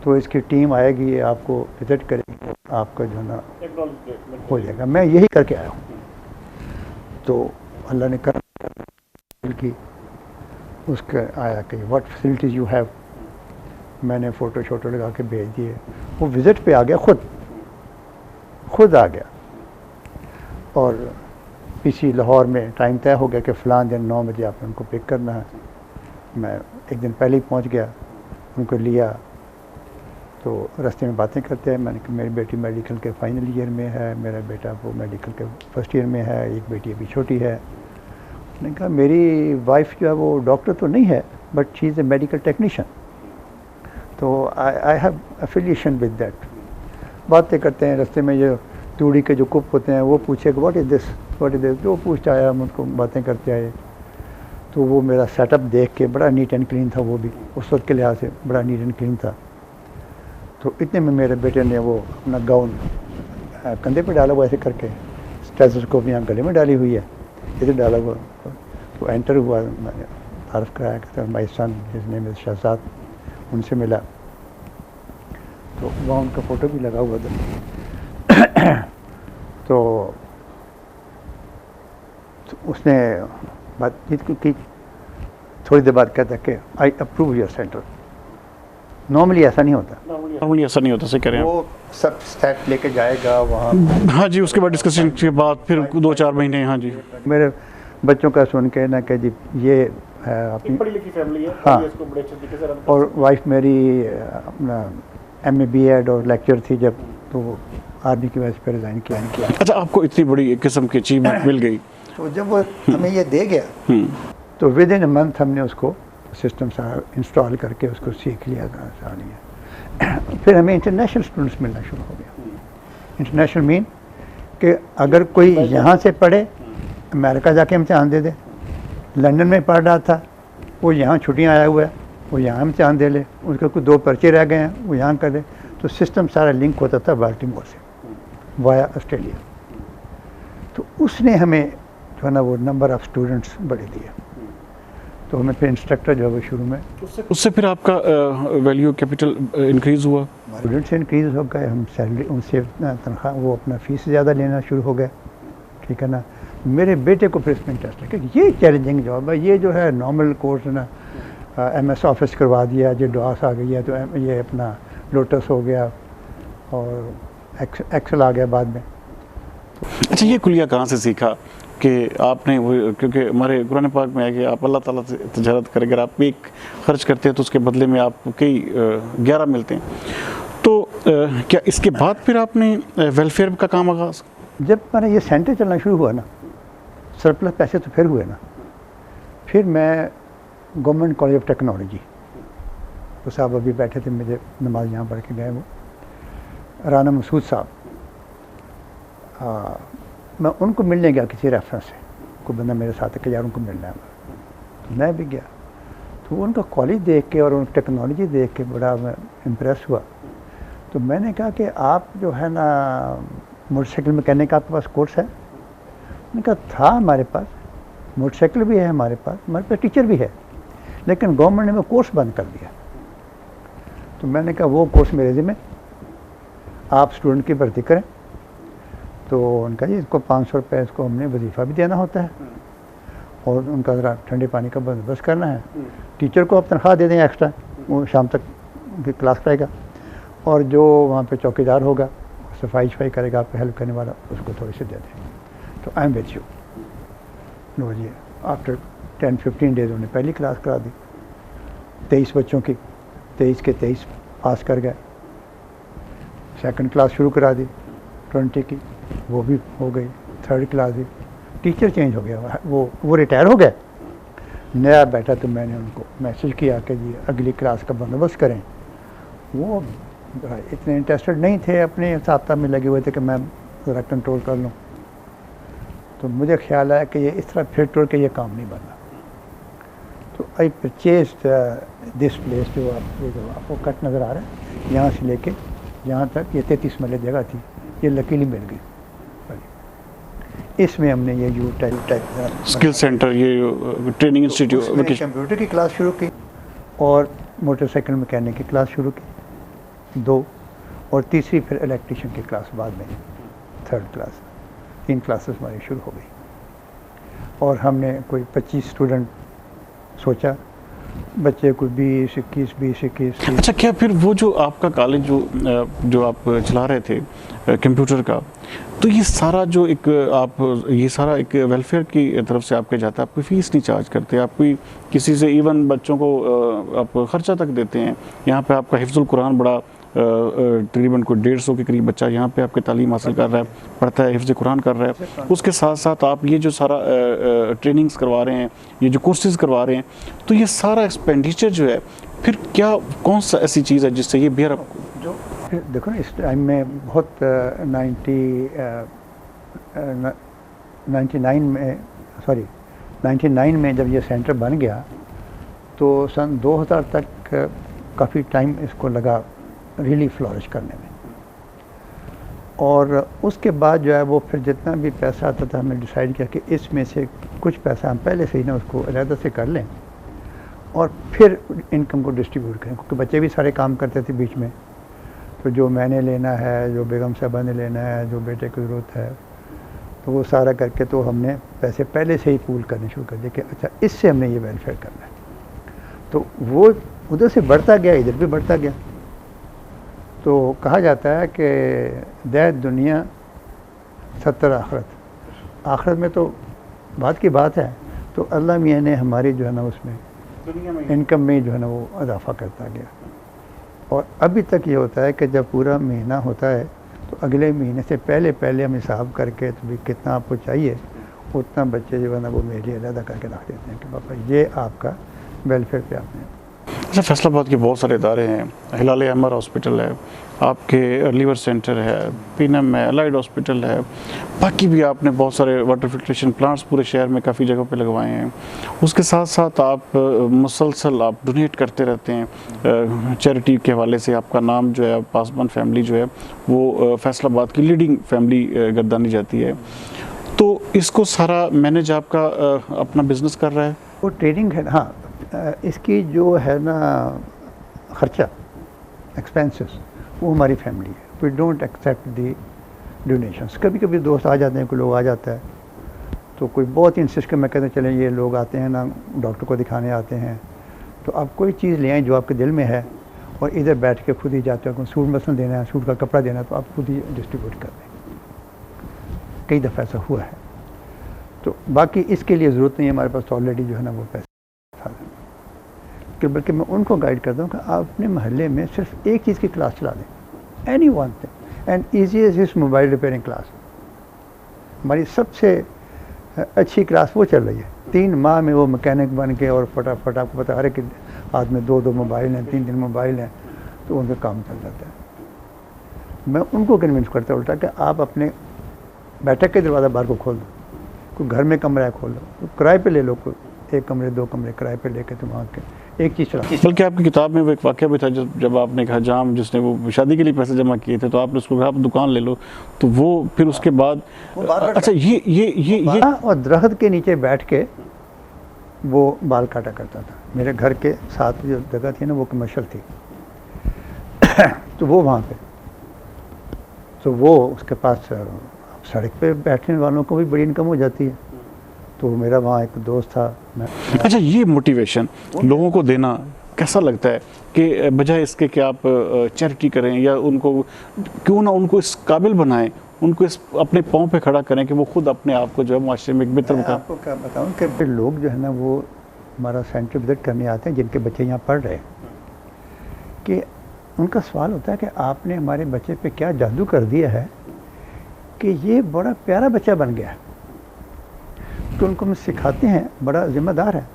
तो इसकी टीम आएगी, ये आपको विजिट करेगी, आपका जो ना हो जाएगा। मैं यही करके आया हूँ। तो अल्लाह ने कर की उसका आया कि व्हाट फैसिलिटीज़ यू हैव। मैंने फ़ोटो शोटो लगा के भेज दिए। वो विज़िट पे आ गया, खुद आ गया। और PC लाहौर में टाइम तय हो गया कि फ़लाँ दिन 9 बजे आपने उनको पिक करना है। मैं एक दिन पहले ही पहुंच गया, उनको लिया। तो रास्ते में बातें करते हैं। मैंने कहा मेरी बेटी मेडिकल के फाइनल ईयर में है, मेरा बेटा वो मेडिकल के फर्स्ट ईयर में है, एक बेटी अभी छोटी है। मैंने कहा मेरी वाइफ जो है वो डॉक्टर तो नहीं है, but she is a medical technician, तो I have affiliation with that. बातें करते हैं रास्ते में। ये तूड़ी के जो कुप होते हैं वो पूछेगा व्हाट इज़ दिस, जो पूछता आया, हम उनको बातें करते आए। तो वो मेरा सेटअप देख के बड़ा नीट एंड क्लीन था, वो भी उस वक्त के लिहाज से बड़ा नीट एंड क्लीन था। तो इतने में मेरे बेटे ने वो अपना गाउन कंधे पे डाला हुआ ऐसे करके, स्टेथोस्कोप यहाँ गले में डाली हुई है, इधर डाला हुआ। तो एंटर हुआ, मैंने तारफ़ कराया कि माई सन हिज नेम इज़ शहजाद, उनसे मिला। तो वहाँ उनका फ़ोटो भी लगा हुआ था। तो उसने बातचीत की, थोड़ी देर बाद कहता कि I approve your centre. Normally ऐसा नहीं होता, नॉर्मली ऐसा नहीं होता, सही कह रहे हैं वो सब स्टेप लेके जाएगा वहाँ। आप। हाँ जी, उसके बाद डिस्कशन के बाद फिर 2-4 महीने। हाँ जी, मेरे बच्चों का सुन के ना कि जी ये है अपनी पढ़ी लिखी फैमिली है, हाँ। इसको बड़े अच्छे तरीके से रन और वाइफ मेरी अपना MA BEd और लेक्चर थी जब, तो आर्मी की वजह से फिर रिज़ाइन किया। अच्छा, आपको इतनी बड़ी एक किस्म की अचीवमेंट मिल गई। तो जब वो हमें ये दे गया तो विद इन अ मंथ हमने उसको सिस्टम सारा इंस्टॉल करके उसको सीख लिया था। फिर हमें इंटरनेशनल स्टूडेंट्स मिलना शुरू हो गया। इंटरनेशनल मीन कि अगर कोई यहाँ से पढ़े, अमेरिका जाके इम्तिहान दे दे, लंदन में पढ़ रहा था, वो यहाँ छुट्टियाँ आया हुआ है, वो यहाँ इम्तिहान दे ले, उसके कुछ 2 पर्चे रह गए हैं, वो यहाँ कर दे। तो सिस्टम सारा लिंक होता था बाल्टीमोर से वाया ऑस्ट्रेलिया। तो उसने हमें जो है ना वो नंबर ऑफ़ स्टूडेंट्स बढ़े दिए। तो हमें फिर इंस्ट्रक्टर जो है वो शुरू में, उससे फिर आपका वैल्यू कैपिटल इंक्रीज़ हुआ। स्टूडेंट्स इंक्रीज़ हो गए, हम सैलरी उनसे तनख्वाह, वो अपना फ़ीस ज़्यादा लेना शुरू हो गए, ठीक है ना। मेरे बेटे को फिर इसमें इंटरेस्ट है कि ये चैलेंजिंग जॉब है, ये जो है नॉर्मल कोर्स है ना, MS ऑफिस करवा दिया, जो डॉस आ गई है, तो ये अपना लोटस हो गया और एक्सेल आ गया बाद में। अच्छा, ये कुलिया कहाँ से सीखा कि आपने वो, क्योंकि हमारे कुरान पाक में है कि आप अल्लाह ताला से तिजारत करें, अगर आप एक खर्च करते हैं तो उसके बदले में आपको कई 11 मिलते हैं। तो क्या इसके बाद फिर आपने वेलफेयर का काम आगाज़? जब मैंने ये सेंटर चलना शुरू हुआ ना, सरप्लस पैसे तो फिर हुए ना, फिर मैं गवर्नमेंट कॉलेज ऑफ टेक्नोलॉजी, तो साहब अभी बैठे थे, मुझे नमाज यहाँ पढ़ के गए, वो राना मसूद साहब, मैं उनको मिलने गया किसी रेफरेंस से, कोई बंदा मेरे साथ है कि यार उनको मिलना है, तो मैं भी गया। तो उनका कॉलेज देख के और उनकी टेक्नोलॉजी देख के बड़ा मैं इम्प्रेस हुआ। तो मैंने कहा कि आप जो है ना मोटरसाइकिल मैकेनिक का आपके पास कोर्स है? मैंने कहा था हमारे पास, मोटरसाइकिल भी है हमारे पास टीचर भी है, लेकिन गवर्नमेंट ने वो कोर्स बंद कर दिया। तो मैंने कहा वो कोर्स मेरे ज़िम्मे, आप स्टूडेंट की भर्ती करें। तो उनका जी इसको 500 रुपये इसको हमने वजीफ़ा भी देना होता है और उनका ज़रा ठंडे पानी का बंदोबस्त करना है। टीचर को आप तनख्वाह दे दें एक्स्ट्रा, वो शाम तक क्लास कराएगा, और जो वहाँ पे चौकीदार होगा, सफाई शफाई करेगा, आपको हेल्प करने वाला, उसको थोड़ी सी दे दें। तो आई एम विद यू। लो जी, आफ्टर 10-15 डेज़ उन्होंने पहली क्लास करा दी, 23 बच्चों की, 23 के 23 पास कर गए। सेकंड क्लास शुरू करा दी 20 की, वो भी हो गई। थर्ड क्लास भी, टीचर चेंज हो गया, वो रिटायर हो गए, नया बैठा। तो मैंने उनको मैसेज किया कि जी अगली क्लास का बंदोबस्त करें। वो इतने इंटरेस्टेड नहीं थे, अपने हिसाब में लगे हुए थे कि मैं ज़रा कंट्रोल कर लूँ। तो मुझे ख्याल आया कि ये इस तरह फिर टोल के ये काम नहीं बनना। तो आई परचेस्ड दिस प्लेस, जो आपको कट नज़र आ रहा है, यहाँ से लेके यहाँ तक ये 33 मरले जगह थी, ये लकीली मिल गई। इसमें हमने ये यू टाइप स्किल सेंटर, ये ट्रेनिंग इंस्टीट्यूट, कंप्यूटर की क्लास शुरू की और मोटरसाइकिल मैकेनिक की क्लास शुरू की 2, और तीसरी फिर इलेक्ट्रीशियन की क्लास बाद में, थर्ड क्लास। 3 क्लासेस हमारी शुरू हो गई और हमने कोई 25 स्टूडेंट सोचा, बच्चे कोई 20-21। अच्छा, क्या फिर वो जो आपका कॉलेज जो आप चला रहे थे कंप्यूटर का, तो ये सारा जो एक आप ये सारा एक वेलफेयर की तरफ से आपके जाता है, आप कोई फ़ीस नहीं चार्ज करते, आप कोई किसी से इवन बच्चों को आप ख़र्चा तक देते हैं। यहाँ पे आपका हिफ्ज़ुल कुरान बड़ा तकरीबन कोई 150 के करीब बच्चा यहाँ पे आपके तालीम हासिल कर रहा है, पढ़ता है, हिफ्ज़ कुरान कर रहा है। उसके साथ साथ आप ये जो सारा ट्रेनिंग्स करवा रहे हैं, ये जो कोर्सेज़ करवा रहे हैं, तो ये सारा एक्सपेंडिचर जो है फिर क्या, कौन सा ऐसी चीज़ है जिससे ये बेहर आपको? जो देखो ना, इस टाइम में बहुत 99 में जब ये सेंटर बन गया तो सन 2000 तक काफ़ी टाइम इसको लगा रियली फ्लॉरिश करने में। और उसके बाद जो है वो फिर जितना भी पैसा आता था हमने डिसाइड किया कि इसमें से कुछ पैसा हम पहले से ही ना उसको अलहदा से कर लें और फिर इनकम को डिस्ट्रीब्यूट करें, क्योंकि बच्चे भी सारे काम करते थे बीच में। तो जो मैंने लेना है, जो बेगम साहबा ने लेना है, जो बेटे की ज़रूरत है, तो वो सारा करके तो हमने पैसे पहले से ही पूल करने शुरू कर दिए कि अच्छा इससे हमने ये वेलफेयर करना है। तो वो उधर से बढ़ता गया, इधर भी बढ़ता गया। तो कहा जाता है कि दे दुनिया 70 आखरत, आखरत में तो बात की बात है। तो अल्लाह मियाँ ने हमारी जो है ना उसमें इनकम में जो है ना वो इजाफ़ा करता गया। और अभी तक ये होता है कि जब पूरा महीना होता है तो अगले महीने से पहले पहले हम हिसाब करके तो भी कितना आपको चाहिए उतना बच्चे जो है ना वो मेरे लिए अलहदा करके रख देते हैं कि पापा ये आपका वेलफेयर पे आपने। अच्छा, फैसलाबाद के बहुत सारे इदारे हैं, हिलाल अहमर हॉस्पिटल है, आपके लीवर सेंटर है, पीनम है, अलाइड हॉस्पिटल है, बाकी भी आपने बहुत सारे वाटर फिल्ट्रेशन प्लांट्स पूरे शहर में काफ़ी जगह पे लगवाए हैं। उसके साथ साथ आप मुसलसल आप डोनेट करते रहते हैं चैरिटी के हवाले से। आपका नाम जो है पासवान फैमिली जो है वो फैसलाबाद की लीडिंग फैमिली गर्दानी जाती है। तो इसको सारा मैनेज आपका अपना बिजनेस कर रहा है? वो ट्रेडिंग है। हाँ, इसकी जो है ना ख़र्चा एक्सपेंसेस वो हमारी फैमिली है। We don't accept the donations. कभी कभी दोस्त आ जाते हैं, कोई लोग आ जाता है तो कोई बहुत इंसिस्ट कर, मैं कहते हैं चलें ये लोग आते हैं ना डॉक्टर को दिखाने आते हैं, तो आप कोई चीज़ ले आएँ जो आपके दिल में है और इधर बैठ के खुद ही जाते हो। सूट मसलन देना है, सूट का कपड़ा देना है तो आप खुद ही डिस्ट्रीब्यूट कर दें। कई दफ़ा ऐसा हुआ है। तो बाकी इसके लिए ज़रूरत नहीं है, हमारे पास ऑलरेडी जो है ना वो पैसा था। कि बल्कि मैं उनको गाइड करता हूँ कि आप अपने मोहल्ले में सिर्फ एक चीज़ की क्लास चला दें, any one thing, and easiest is mobile repairing class. हमारी सबसे अच्छी क्लास वो चल रही है। 3 माह में वो मैकेनिक बन के और फटाफट, आपको पता हर एक हाथ में 2-2 मोबाइल हैं, 3-3 मोबाइल हैं, तो उनका काम चल जाता है। मैं उनको कन्विंस करता उल्टा कि आप अपने बैठक के दरवाज़ा बाहर को खोल दो, कोई घर में कमरा है खोल लो, तो किराए पे ले लो, कोई 1 कमरे 2 कमरे किराए पे लेके तुम वहाँ के एक चीज़ चला। बल्कि आपकी किताब में वो एक वाक़या भी था जब आपने कहा जाम जिसने वो शादी के लिए पैसे जमा किए थे तो आपने उसको कहा आप दुकान ले लो, तो वो फिर उसके बाद अच्छा ये और दरख्त के नीचे बैठ के वो बाल काटा करता था। मेरे घर के साथ जो जगह थी ना वो कमर्शियल थी तो वो वहाँ पे, तो वो उसके पास सड़क पे बैठने वालों को भी बड़ी इनकम हो जाती है। तो मेरा वहाँ एक दोस्त था। अच्छा, ये मोटिवेशन लोगों को देना कैसा लगता है कि बजाय इसके कि आप चैरिटी करें या उनको क्यों ना उनको इस काबिल बनाएं, उनको इस अपने पाँव पे खड़ा करें कि वो खुद अपने आप को जो है माशरे में एक बेहतर मुकाम। आपको क्या बताऊँ कि फिर लोग जो है ना वो हमारा सेंटर विजिट करने आते हैं जिनके बच्चे यहाँ पढ़ रहे हैं, कि उनका सवाल होता है कि आपने हमारे बच्चे पे क्या जादू कर दिया है कि ये बड़ा प्यारा बच्चा बन गया है। तो उनको हम सिखाते हैं, बड़ा ज़िम्मेदार है,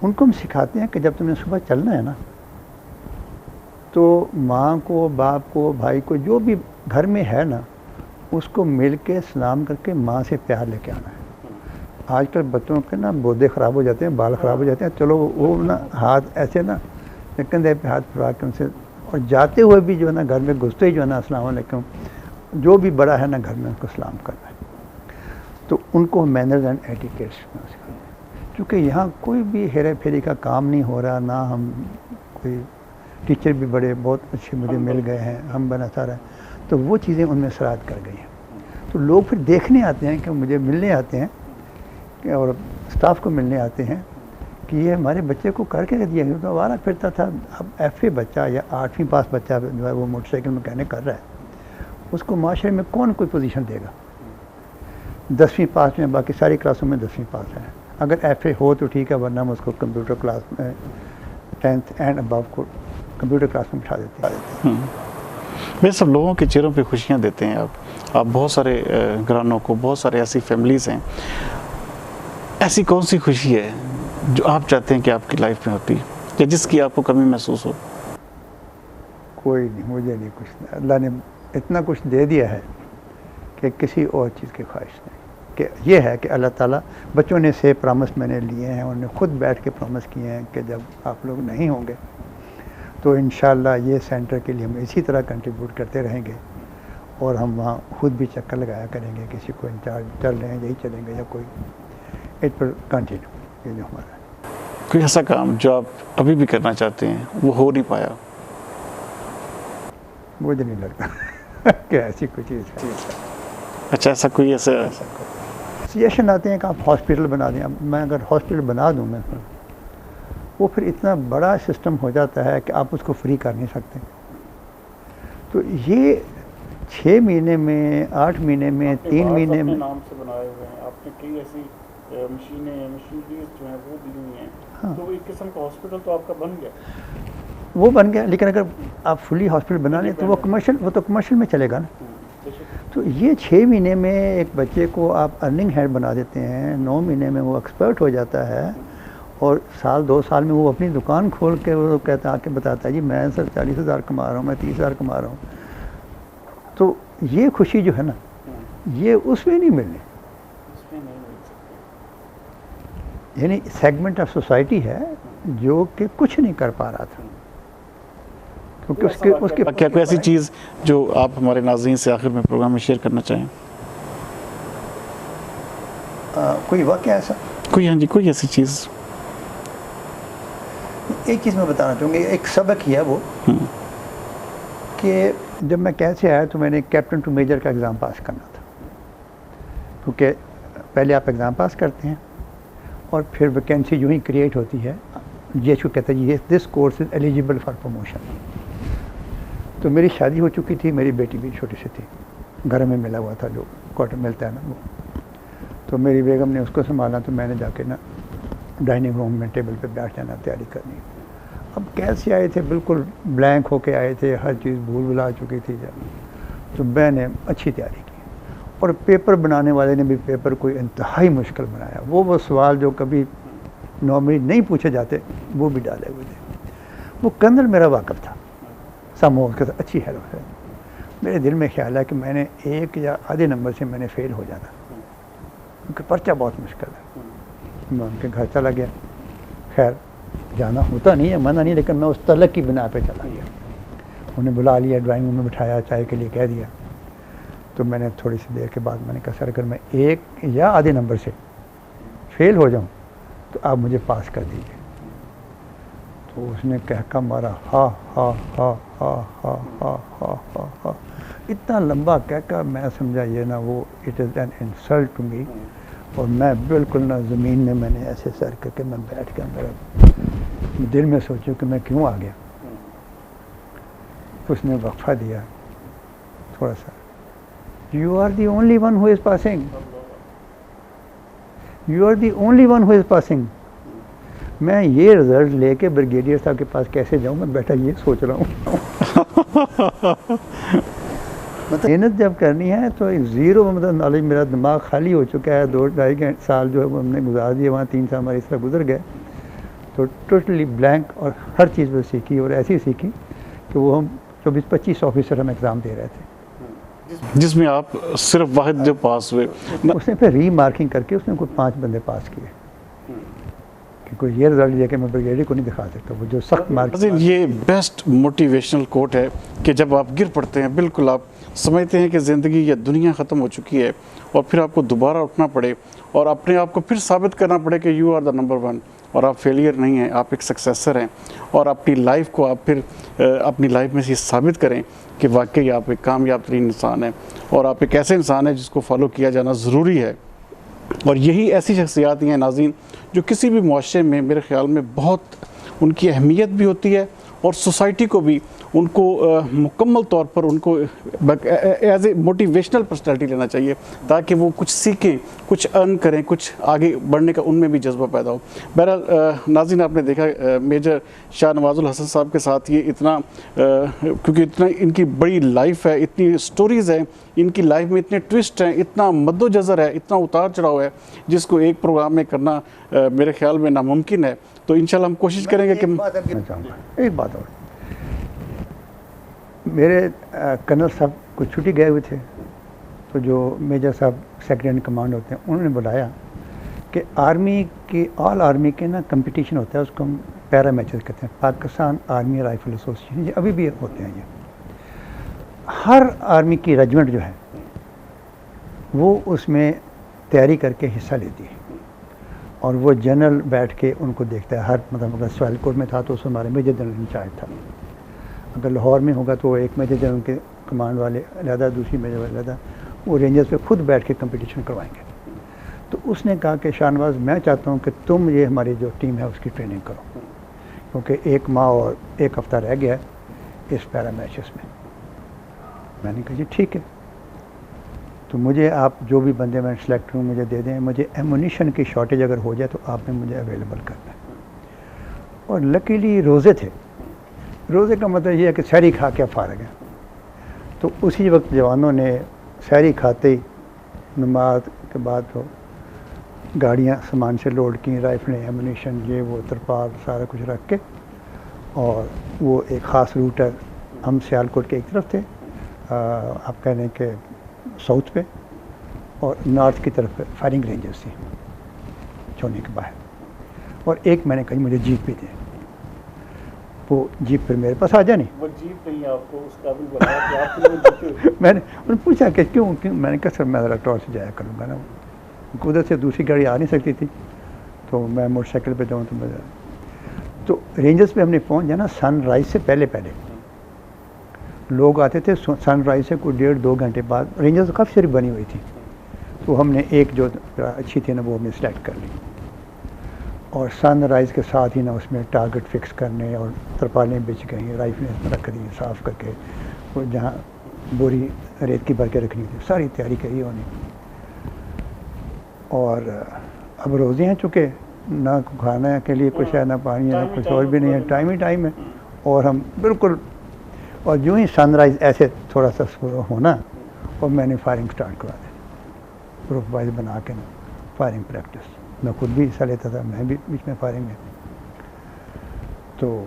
उनको हम सिखाते हैं कि जब तुमने सुबह चलना है ना तो माँ को, बाप को, भाई को, जो भी घर में है ना उसको मिल के सलाम करके माँ से प्यार लेके आना है। आजकल बच्चों के ना बोधे ख़राब हो जाते हैं, बाल ख़राब हो जाते हैं, चलो वो ना हाथ ऐसे ना कंधे पे हाथ फिरा के उनसे, और जाते हुए भी जो है ना घर में घुसते ही जो है ना अस्सलाम वालेकुम, जो भी बड़ा है ना घर में उनको सलाम करना है। तो उनको मैनर्स एंड एटिकेट्स सिखाते हैं, क्योंकि यहाँ कोई भी हेरा फेरी का काम नहीं हो रहा ना। हम कोई टीचर भी बड़े बहुत अच्छे मुझे मिल गए हैं, हम बना सारा, तो वो चीज़ें उनमें सराहत कर गई हैं। तो लोग फिर देखने आते हैं कि मुझे मिलने आते हैं कि और स्टाफ को मिलने आते हैं कि ये हमारे बच्चे को करके दिया। तो आवारा फिरता था, अब FA बच्चा या 8वीं पास बच्चा जो है वो मोटरसाइकिल मैकेनिक कर रहा है, उसको माशरे में कौन कोई पोजीशन देगा। 10वीं पास में, बाकी सारी क्लासों में 10वीं पास है। अगर FA हो तो ठीक है, वरना हम उसको कंप्यूटर क्लास में 10th एंड अबव को कंप्यूटर क्लास में बिठा देते हैं। वे सब लोगों के चेहरों पे खुशियाँ देते हैं आप बहुत सारे घरानों को, बहुत सारे ऐसी फैमिलीज़ हैं। ऐसी कौन सी खुशी है जो आप चाहते हैं कि आपकी लाइफ में होती या जिसकी आपको कमी महसूस हो? कोई नहीं, मुझे नहीं, कुछ अल्लाह ने इतना कुछ दे दिया है कि किसी और चीज़ की ख्वाहिश नहीं। कि ये है कि अल्लाह ताला, बच्चों ने से प्रॉमिस मैंने लिए हैं, उन्होंने खुद बैठ के प्रॉमिस किए हैं कि जब आप लोग नहीं होंगे तो इंशाल्लाह ये सेंटर के लिए हम इसी तरह कंट्रीब्यूट करते रहेंगे और हम वहाँ खुद भी चक्कर लगाया करेंगे, किसी को इंचार्ज चल रहे हैं यही चलेंगे या कोई, इट पर कंटिन्यू। ये जो हमारा कोई ऐसा काम जो आप अभी भी करना चाहते हैं वो हो नहीं पाया? मुझे नहीं लगता कि ऐसी कोई चीज़ है। अच्छा, ऐसा कोई ऐसा सजेशन आते हैं कि आप हॉस्पिटल बना दें। अब मैं अगर हॉस्पिटल बना दूं मैं, वो फिर इतना बड़ा सिस्टम हो जाता है कि आप उसको फ्री कर नहीं सकते। तो ये 6 महीने में, 8 महीने में, 3 महीने में नाम से बनाए हुए हैं आपने, कई ऐसी मशीनरीज जो हैं वो दी हुई हैं। हाँ। तो एक किस्म का हॉस्पिटल तो आपका बन गया। वो बन गया, लेकिन अगर आप फुली हॉस्पिटल बना लें तो वो तो कमर्शियल में चलेगा ना। तो ये 6 महीने में एक बच्चे को आप अर्निंग हेड बना देते हैं, 9 महीने में वो एक्सपर्ट हो जाता है, और साल 2 साल में वो अपनी दुकान खोल के वो कहता आके बताता है जी मैं सर 40,000 कमा रहा हूँ, मैं 30,000 कमा रहा हूँ। तो ये खुशी जो है ना, ये उसमें नहीं मिलनी। यानी सेगमेंट ऑफ सोसाइटी है जो कि कुछ नहीं कर पा रहा था, क्योंकि उसके क्या कोई ऐसी चीज़ जो आप हमारे नाज़रीन से आखिर में प्रोग्राम में शेयर करना चाहें? कोई वाक़या ऐसा, कोई, हाँ जी, कोई ऐसी चीज़। एक चीज़ मैं बताना चाहूँगी, एक सबक ही है वो कि जब मैं कैद से आया तो मैंने कैप्टन टू मेजर का एग्ज़ाम पास करना था, क्योंकि पहले आप एग्ज़ाम पास करते हैं और फिर वैकेंसी यूँ ही क्रिएट होती है, जीएचओ कहता है ये this course is eligible for promotion. तो मेरी शादी हो चुकी थी, मेरी बेटी भी छोटी सी थी, घर में मिला हुआ था जो क्वार्टर मिलता है ना वो। तो मेरी बेगम ने उसको संभाला, तो मैंने जाके ना डाइनिंग रूम में टेबल पे बैठ जाना, तैयारी करनी। अब कैसे आए थे, बिल्कुल ब्लैंक होके आए थे, हर चीज़ भूल भुला चुकी थी जब। तो मैंने अच्छी तैयारी की, और पेपर बनाने वाले ने भी पेपर कोई इंतहाई मुश्किल बनाया। वो सवाल जो कभी नॉर्मली नहीं पूछे जाते वो भी डाले हुए थे। वो कर्नल मेरा वाकफ़ था, समूह उसके साथ अच्छी हेल्प है। मेरे दिल में ख्याल है कि मैंने 1 या आधे नंबर से मैंने फेल हो जाना, क्योंकि पर्चा बहुत मुश्किल है। मैं उनके घर चला गया, खैर जाना होता नहीं है, मना नहीं, लेकिन मैं उस तलक की बिना पे चला गया। उन्हें बुला लिया, ड्राइंग रूम में बिठाया, चाय के लिए कह दिया। तो मैंने थोड़ी सी देर के बाद मैंने कहा सर अगर मैं 1 या आधे नंबर से फेल हो जाऊँ तो आप मुझे पास कर दीजिए। तो उसने कहका मारा हा हा हा हा हा हा हा हा हा, इतना लंबा कहका, मैं समझा ये ना वो it is an insult to me. और मैं बिल्कुल ना ज़मीन में मैंने ऐसे सर करके मैं बैठ गया। मेरा दिल में सोचूं कि मैं क्यों आ गया। उसने वक्फा दिया थोड़ा सा, you are the only one who is passing, you are the only one who is passing. मैं ये रिज़ल्ट लेके ब्रिगेडियर साहब के पास कैसे जाऊँ, मैं बैठा ये सोच रहा हूँ। मतलब मेहनत जब करनी है तो एक ज़ीरो मतलब नॉलेज, मेरा दिमाग खाली हो चुका है। 2-2.5 साल जो है वो हमने गुजार दिए वहाँ, 3 साल हमारे इस तरह गुजर गए। तो टोटली ब्लैंक, और हर चीज़ पर सीखी, और ऐसी सीखी कि वो हम 24-25 ऑफिसर हम एग्ज़ाम दे रहे थे, जिसमें आप सिर्फ वाहिद जो पास हुए। उसने फिर रीमार्किंग करके उसने कोई 5 बंदे पास किए कि कोई ये रिजल्ट दिया कि मैं ब्रिगेडियर को नहीं दिखा सकता, वो जो सख्त मार्क। ये बेस्ट मोटिवेशनल कोट है कि जब आप गिर पड़ते हैं, बिल्कुल आप समझते हैं कि ज़िंदगी या दुनिया ख़त्म हो चुकी है, और फिर आपको दोबारा उठना पड़े और अपने आप को फिर साबित करना पड़े कि यू आर द नंबर 1, और आप फेलियर नहीं हैं, आप एक सक्सेसर हैं। और अपनी लाइफ को आप फिर अपनी लाइफ में से साबित करें कि वाकई आप एक कामयाब तरीन इंसान हैं, और आप एक ऐसे इंसान हैं जिसको फॉलो किया जाना ज़रूरी है। और यही ऐसी शख्सियात हैं नाज़रीन जो किसी भी मुआशरे में मेरे ख़्याल में बहुत उनकी अहमियत भी होती है, और सोसाइटी को भी उनको मुकम्मल तौर पर उनको एज ए मोटिवेशनल पर्सनैलिटी लेना चाहिए, ताकि वो कुछ सीखें, कुछ अर्न करें, कुछ आगे बढ़ने का उनमें भी जज्बा पैदा हो। बहरहाल नाज़रीन, आपने देखा मेजर शाह नवाजुल हसन साहब के साथ ये इतना क्योंकि इतना इनकी बड़ी लाइफ है, इतनी स्टोरीज़ हैं इनकी लाइफ में, इतने ट्विस्ट हैं, इतना मद्दोजज़र है, इतना उतार चढ़ाव है, जिसको एक प्रोग्राम में करना मेरे ख्याल में नामुमकिन है। तो इंशाल्लाह हम कोशिश करेंगे कि एक बात और, मेरे कर्नल साहब कुछ छुट्टी गए हुए थे, तो जो मेजर साहब सेक्रेटरी इन कमांड होते हैं उन्होंने बुलाया कि आर्मी के, ऑल आर्मी के ना कंपटीशन होता है, उसको हम पैरा मैचेस कहते हैं, पाकिस्तान आर्मी राइफल एसोसिएशन, ये अभी भी होते हैं ये। हर आर्मी की रेजिमेंट जो है वो उसमें तैयारी करके हिस्सा लेती है और वो जनरल बैठ के उनको देखता है। हर मतलब अगर सियालकोट में था तो उस हमारे मेजर जनरल इंचार्ज था, अगर लाहौर में होगा तो एक मेजर जनरल के कमांड वाले अलहदा, दूसरी मेजर वाले अलहदा, वो रेंजर्स पे खुद बैठ के कंपटीशन करवाएंगे। तो उसने कहा कि शाहनवाज मैं चाहता हूँ कि तुम ये हमारी जो टीम है उसकी ट्रेनिंग करो, क्योंकि 1 माह और 1 हफ्ता रह गया इस पैरा मैचेस में। मैंने कहा जी ठीक है, तो मुझे आप जो भी बंदे मैं सेलेक्ट हूँ मुझे दे दें, मुझे एमुनिशन की शॉर्टेज अगर हो जाए तो आपने मुझे अवेलेबल करना है। और लकीली रोज़े थे, रोज़े का मतलब ये है कि सहरी खा के फारग है। तो उसी वक्त जवानों ने सहरी खाते ही नमाज के बाद तो गाड़ियाँ सामान से लोड की, राइफलें, एमुनिशन, ये वो तरपाल सारा कुछ रख के, और वो एक ख़ास रूट है, हम सियालकोट के एक तरफ थे, आप कह लें कि साउथ पे, और नॉर्थ की तरफ फायरिंग रेंजेस थी छोड़ने के बाहर। और एक मैंने कही मुझे जीप भी दे, वो जीप फिर मेरे पास आ जानी, वो जीप नहीं आपको उस काबिल बनाया कि आप लोग जीते। मैंने उन्हें पूछा कि क्यों क्यों, मैंने कहा सर मैं ज़रा टॉर से जाया करूँगा ना, उधर से दूसरी गाड़ी आ नहीं सकती थी, तो मैं मोटरसाइकिल पे जाऊँ तो मज़ा। तो रेंजर्स पे हमने पहुँच जाना सनराइज़ से पहले पहले, लोग आते थे सनराइज़ से कोई 1.5-2 घंटे बाद। रेंजर्स काफ़ी सारी बनी हुई थी, तो हमने एक जो अच्छी थी ना वो हमने सेलेक्ट कर ली, और सनराइज़ के साथ ही ना उसमें टारगेट फिक्स करने, और तरपालें बिछ गई, राइफलें रख दी साफ़ करके, वो जहाँ बोरी रेत की भर के रखनी थी सारी तैयारी करी होनी। और अब रोज़े हैं चूँकि ना खाने के लिए कुछ है, ना पानी है, ना कुछ और भी नहीं है, टाइम ही टाइम है। और हम बिल्कुल, और यूँ ही सनराइज़ ऐसे थोड़ा सा होना और मैंने फायरिंग स्टार्ट करा दी, ग्रुप वाइज बना के ना फायरिंग प्रैक्टिस। मैं खुद भी हिस्सा लेता था, मैं भी बीच में फायरिंग में। तो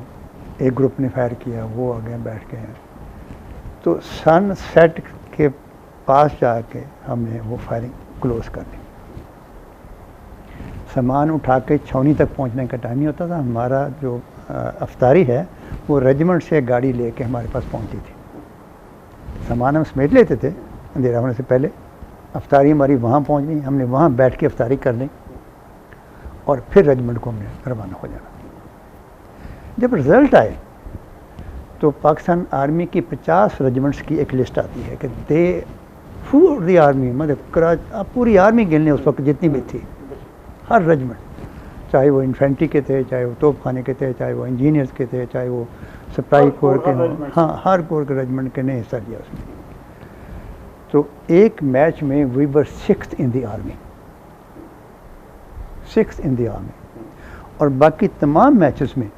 एक ग्रुप ने फायर किया, वो आगे बैठ गए हैं, तो सन सेट के पास जाके हमने वो फायरिंग क्लोज कर दी। सामान उठा के छावनी तक पहुंचने का टाइम ही होता था। हमारा जो अफ्तारी है वो रेजिमेंट से गाड़ी लेके हमारे पास पहुंची थी। सामान हम समेट लेते थे अंधेरा होने से पहले, अफ्तारी हमारी वहाँ पहुंच गई, हमने वहाँ बैठ के अफ्तारी कर ली और फिर रेजिमेंट को हमने रवाना हो जाना। जब रिज़ल्ट आए तो पाकिस्तान आर्मी की 50 रेजिमेंट्स की एक लिस्ट आती है कि दे फुल द आर्मी, मतलब पूरी आर्मी गिनने उस वक्त जितनी भी थी, हर रेजिमेंट, चाहे वो इन्फेंट्री के थे, चाहे वो तोपखाने के थे, चाहे वो इंजीनियर्स के थे, चाहे वो सप्लाई कोर के हों, हाँ हर कोर के रेजिमेंट के ने हिस्सा लिया उसमें। तो एक मैच में we were 6th in the army, 6th in the army, और बाकी तमाम मैचेस में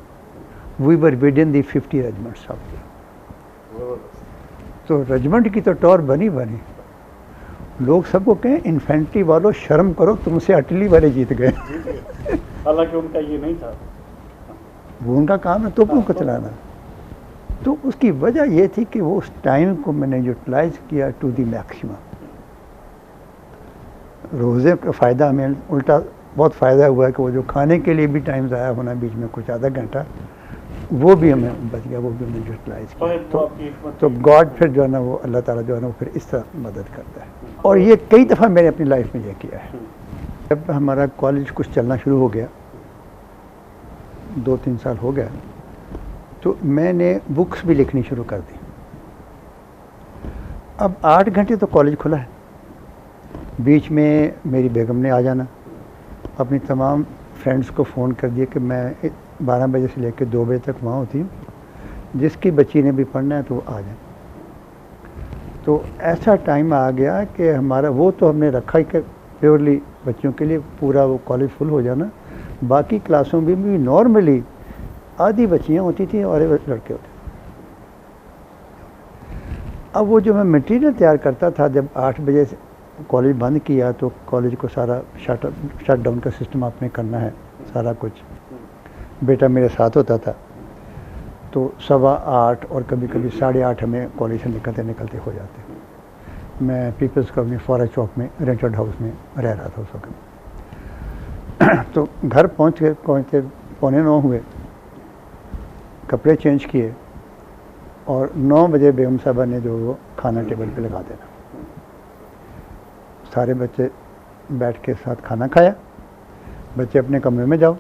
we were with in the 50 regiments of the. तो रेजिमेंट की तो टॉर बनी बनी। लोग सबको कहें इन्फेंट्री वालों शर्म करो, तुमसे अटली वाले जीत गए। हालांकि उनका ये नहीं था, वो उनका काम है तोपों को चलाना। तो उसकी वजह ये थी कि वो उस टाइम को मैंने यूटिलाइज किया टू दी मैक्सिमम। रोज़े का फ़ायदा हमें उल्टा बहुत फ़ायदा हुआ है कि वो जो खाने के लिए भी टाइम ज़ाया होना बीच में कुछ आधा घंटा, वो भी हमें बच गया, वो भी हमने यूटिलाइज किया। तो गॉड फिर जो है ना वो अल्लाह ताला जो है ना वो फिर इस तरह मदद करता है। और ये कई दफ़ा मैंने अपनी लाइफ में ये किया है। जब हमारा कॉलेज कुछ चलना शुरू हो गया, 2-3 साल हो गया, तो मैंने बुक्स भी लिखनी शुरू कर दी। अब 8 घंटे तो कॉलेज खुला है, बीच में मेरी बेगम ने आ जाना, अपनी तमाम फ्रेंड्स को फ़ोन कर दिया कि मैं 12 बजे से लेकर 2 बजे तक वहाँ होती हूँ, जिसकी बच्ची ने भी पढ़ना है तो वो आ जाए। तो ऐसा टाइम आ गया कि हमारा वो तो हमने रखा ही कि प्योरली बच्चों के लिए पूरा वो कॉलेज फुल हो जाना। बाकी क्लासों में भी नॉर्मली आधी बच्चियाँ होती थी और लड़के होते। अब वो जो मैं मटेरियल तैयार करता था, जब 8 बजे से कॉलेज बंद किया तो कॉलेज को सारा शट डाउन का सिस्टम आपने करना है, सारा कुछ। बेटा मेरे साथ होता था, तो 8:15 और कभी कभी 8:30 हमें कॉलेज से निकलते निकलते हो जाते। मैं पीपल्स कॉलोनी फॉरेस्ट चौक में रेंटेड हाउस में रह रहा था उस वक्त। तो घर पहुँचते 9:15 हुए, कपड़े चेंज किए और 9 बजे बेगम साहबा ने जो वो खाना टेबल पे लगा देना। सारे बच्चे बैठ के साथ खाना खाया, बच्चे अपने कमरे में जाओ,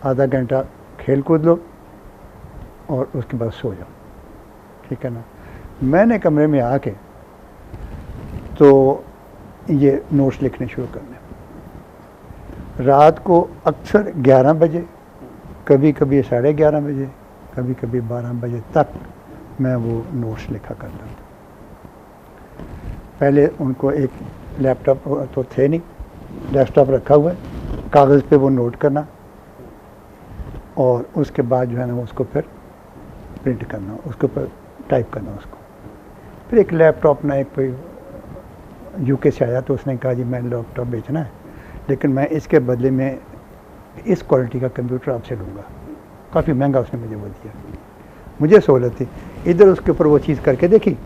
आधा घंटा खेल कूद लो और उसके बाद सो जाओ, ठीक है ना। मैंने कमरे में आके तो ये नोट्स लिखने शुरू करने। रात को अक्सर 11 बजे, कभी कभी 11:30 बजे, कभी कभी 12 बजे तक मैं वो नोट्स लिखा करता था। पहले उनको एक लैपटॉप तो थे नहीं, डेस्कटॉप रखा हुआ है, कागज़ पे वो नोट करना और उसके बाद जो है ना उसको फिर प्रिंट करना, उसके ऊपर टाइप करना उसको। फिर एक लैपटॉप ना, एक कोई यूके से आया तो उसने कहा जी मैं लैपटॉप बेचना है, लेकिन मैं इसके बदले में इस क्वालिटी का कंप्यूटर आपसे लूँगा। काफ़ी महंगा उसने मुझे वो दिया। मुझे सहूलत थी, इधर उसके ऊपर वो चीज़ करके देखी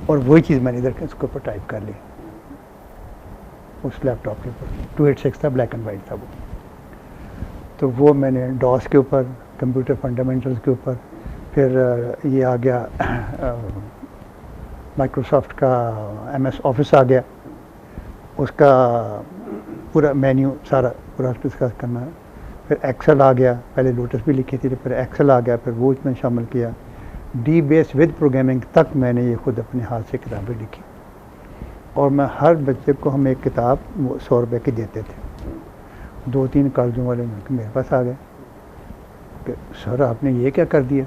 और वही चीज़ मैंने इधर उसके ऊपर टाइप कर ली उस लैपटॉप के ऊपर। 286 था, ब्लैक एंड वाइट था वो। तो वो मैंने डॉस के ऊपर, कंप्यूटर फंडामेंटल्स के ऊपर, फिर ये आ गया माइक्रोसॉफ्ट का MS ऑफिस आ गया, उसका पूरा मेन्यू सारा पूरा डिस्कस करना। फिर एक्सेल आ गया, पहले लोटस भी लिखी थी, फिर एक्सेल आ गया, फिर वो इसमें शामिल किया। डी बेस विद प्रोग्रामिंग तक मैंने ये खुद अपने हाथ से किताबें लिखी और मैं हर बच्चे को हम एक किताब 100 रुपये की देते थे। 2-3 कर्जों वाले मेरे पास आ गए कि सर आपने ये क्या कर दिया,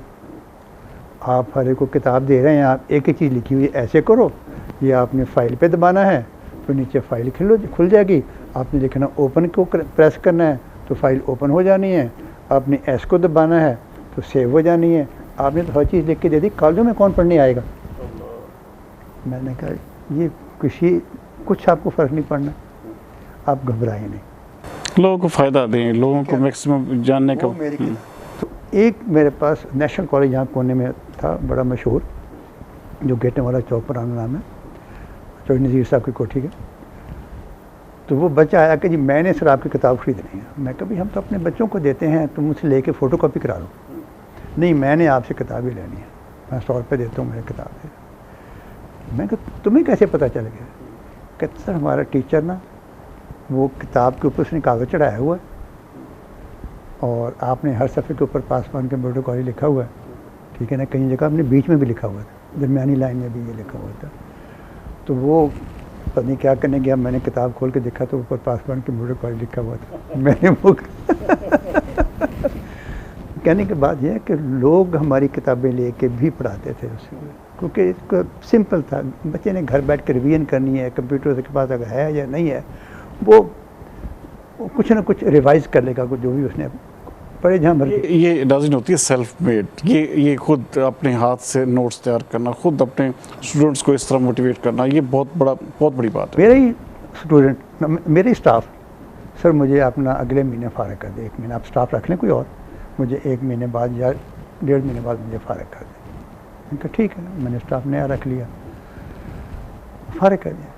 आप हर एक को किताब दे रहे हैं, आप एक ही चीज़ लिखी हुई ऐसे करो, ये आपने फाइल पे दबाना है तो नीचे फाइल खुल जाएगी, आपने लिखना ओपन को प्रेस करना है तो फाइल ओपन हो जानी है, आपने एस को दबाना है तो सेव हो जानी है, आपने तो हर चीज़ लिख के दे दी, कॉलेजों में कौन पढ़ने आएगा। मैंने कहा ये कुछ आपको फ़र्क नहीं पड़ना, आप घबराए नहीं, लोगों को फ़ायदा दें, लोगों को मैक्सिमम जानने का। तो एक मेरे पास नेशनल कॉलेज यहाँ कोने में था, बड़ा मशहूर, जो गेटने वाला चौक पर आना नाम है, चौधरी नज़ीर साहब की कोठी के। तो वो बच्चा आया कि जी मैंने सर आपकी किताब खरीदनी है। मैं कभी हम तो अपने बच्चों को देते हैं, तुम मुझसे लेके फ़ोटो कॉपी करा लो। नहीं, मैंने आपसे किताब ही लेनी है, मैं 100 रुपये देता हूँ, मेरी किताब है। मैं कहा तुम्हें कैसे पता चल गया। कहते सर हमारा टीचर ना वो किताब के ऊपर उसने कागज़ चढ़ाया हुआ है और आपने हर सफ़े के ऊपर पासवान कंप्यूटर कॉलेज लिखा हुआ है, ठीक है ना, कई जगह आपने बीच में भी लिखा हुआ था, दरमियानी लाइन में भी ये लिखा हुआ था। तो वो पता नहीं क्या करने गया, मैंने किताब खोल के देखा तो ऊपर पासवान कंप्यूटर कॉलेज लिखा हुआ था। मैंने वो कहने के बाद यह है कि लोग हमारी किताबें लेके भी पढ़ाते थे उससे, क्योंकि इसको सिंपल था, बच्चे ने घर बैठ कर रिवीजन करनी है, कंप्यूटर के पास अगर है या नहीं है वो कुछ ना कुछ रिवाइज कर लेगा, कुछ जो भी उसने पढ़े जहाँ भर। ये नाज़रीन होती है सेल्फ मेड, ये खुद अपने हाथ से नोट्स तैयार करना, खुद अपने स्टूडेंट्स को इस तरह मोटिवेट करना, ये बहुत बड़ी बात है। मेरे ही स्टूडेंट, मेरे स्टाफ, सर मुझे अपना अगले महीने फ़ारग कर दे, 1 महीना आप स्टाफ रख लें कोई और, मुझे 1 महीने बाद या 1.5 महीने बाद मुझे फ़ारग कर दें। मैंने कहा ठीक है, मैंने स्टाफ नया रख लिया, फ़ारग कर दिया।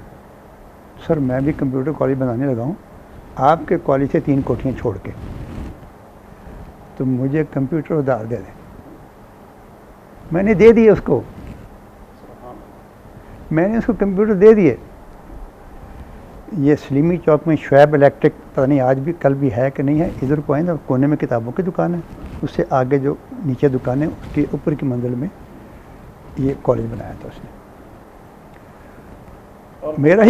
सर मैं भी कंप्यूटर कॉलेज बनाने लगा हूँ, आपके कॉलेज से 3 कोठियाँ छोड़ के, तो मुझे कंप्यूटर उधार दे दें। मैंने दे दिए उसको, मैंने उसको कंप्यूटर दे दिए। ये सलीमी चौक में शुएब इलेक्ट्रिक, पता नहीं आज भी कल भी है कि नहीं है, इधर को आए कोने में किताबों की दुकान है, उससे आगे जो नीचे दुकान है उसके ऊपर की मंजिल में ये कॉलेज बनाया था उसने। मेरा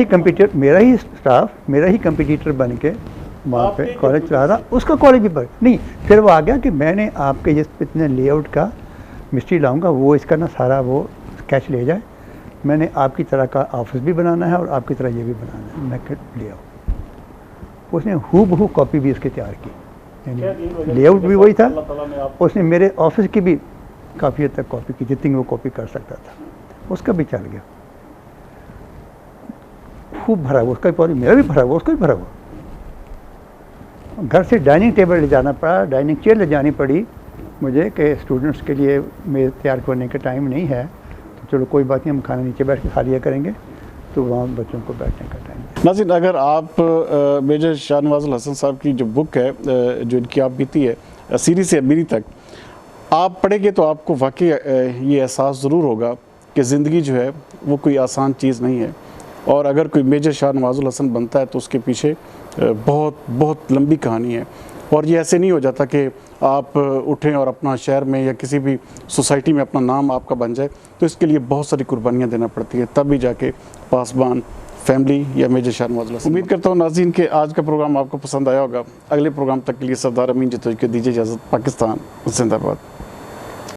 ही स्टाफ, मेरा ही कंपटीटर बन के वहाँ पे कॉलेज चला रहा, उसका कॉलेज भी पढ़ नहीं। फिर वो आ गया कि मैंने आपके जिस इतने लेआउट का मिस्त्री लाऊंगा, वो इसका ना सारा वो स्केच ले जाए, मैंने आपकी तरह का ऑफिस भी बनाना है और आपकी तरह ये भी बनाना है, मैं ले आओ। उसने हूबहू कॉपी भी उसकी तैयार की, यानी लेआउट भी वही था, उसने मेरे ऑफिस की भी काफ़ी हद तक कॉपी की, जितनी वो कॉपी कर सकता था, उसका भी चल गया, खूब भरा हुआ, उसका भी, मेरा भी भरा हुआ, उसका भी भरा हुआ। घर से डाइनिंग टेबल ले जाना पड़ा, डाइनिंग चेयर ले जानी पड़ी मुझे कि स्टूडेंट्स के लिए मेज़ तैयार करने का टाइम नहीं है, तो चलो कोई बात नहीं, हम खाना नीचे बैठ के खा लिया करेंगे, तो वहाँ बच्चों को बैठने का टाइम। नाज़रीन, अगर आप मेजर शाहनवाज़ुल हसन साहब की जो बुक है, जो इनकी आप बीती है सीरी से अमीरी तक, आप पढ़ेंगे तो आपको वाकई ये एहसास ज़रूर होगा कि ज़िंदगी जो है वो कोई आसान चीज़ नहीं है, और अगर कोई मेजर शाह नवाज़ुल हसन बनता है तो उसके पीछे बहुत बहुत लंबी कहानी है। और ये ऐसे नहीं हो जाता कि आप उठें और अपना शहर में या किसी भी सोसाइटी में अपना नाम आपका बन जाए, तो इसके लिए बहुत सारी कुर्बानियाँ देना पड़ती है, तब भी जाके पासबान फैमिली या मेजर शाह नवाज़ुल हसन। उम्मीद करता हूँ नाज़रीन के आज का प्रोग्राम आपको पसंद आया होगा। अगले प्रोग्राम तक के लिए सरदार अमीन जतोई को दीजिए इजाज़त। पाकिस्तान जिंदाबाद।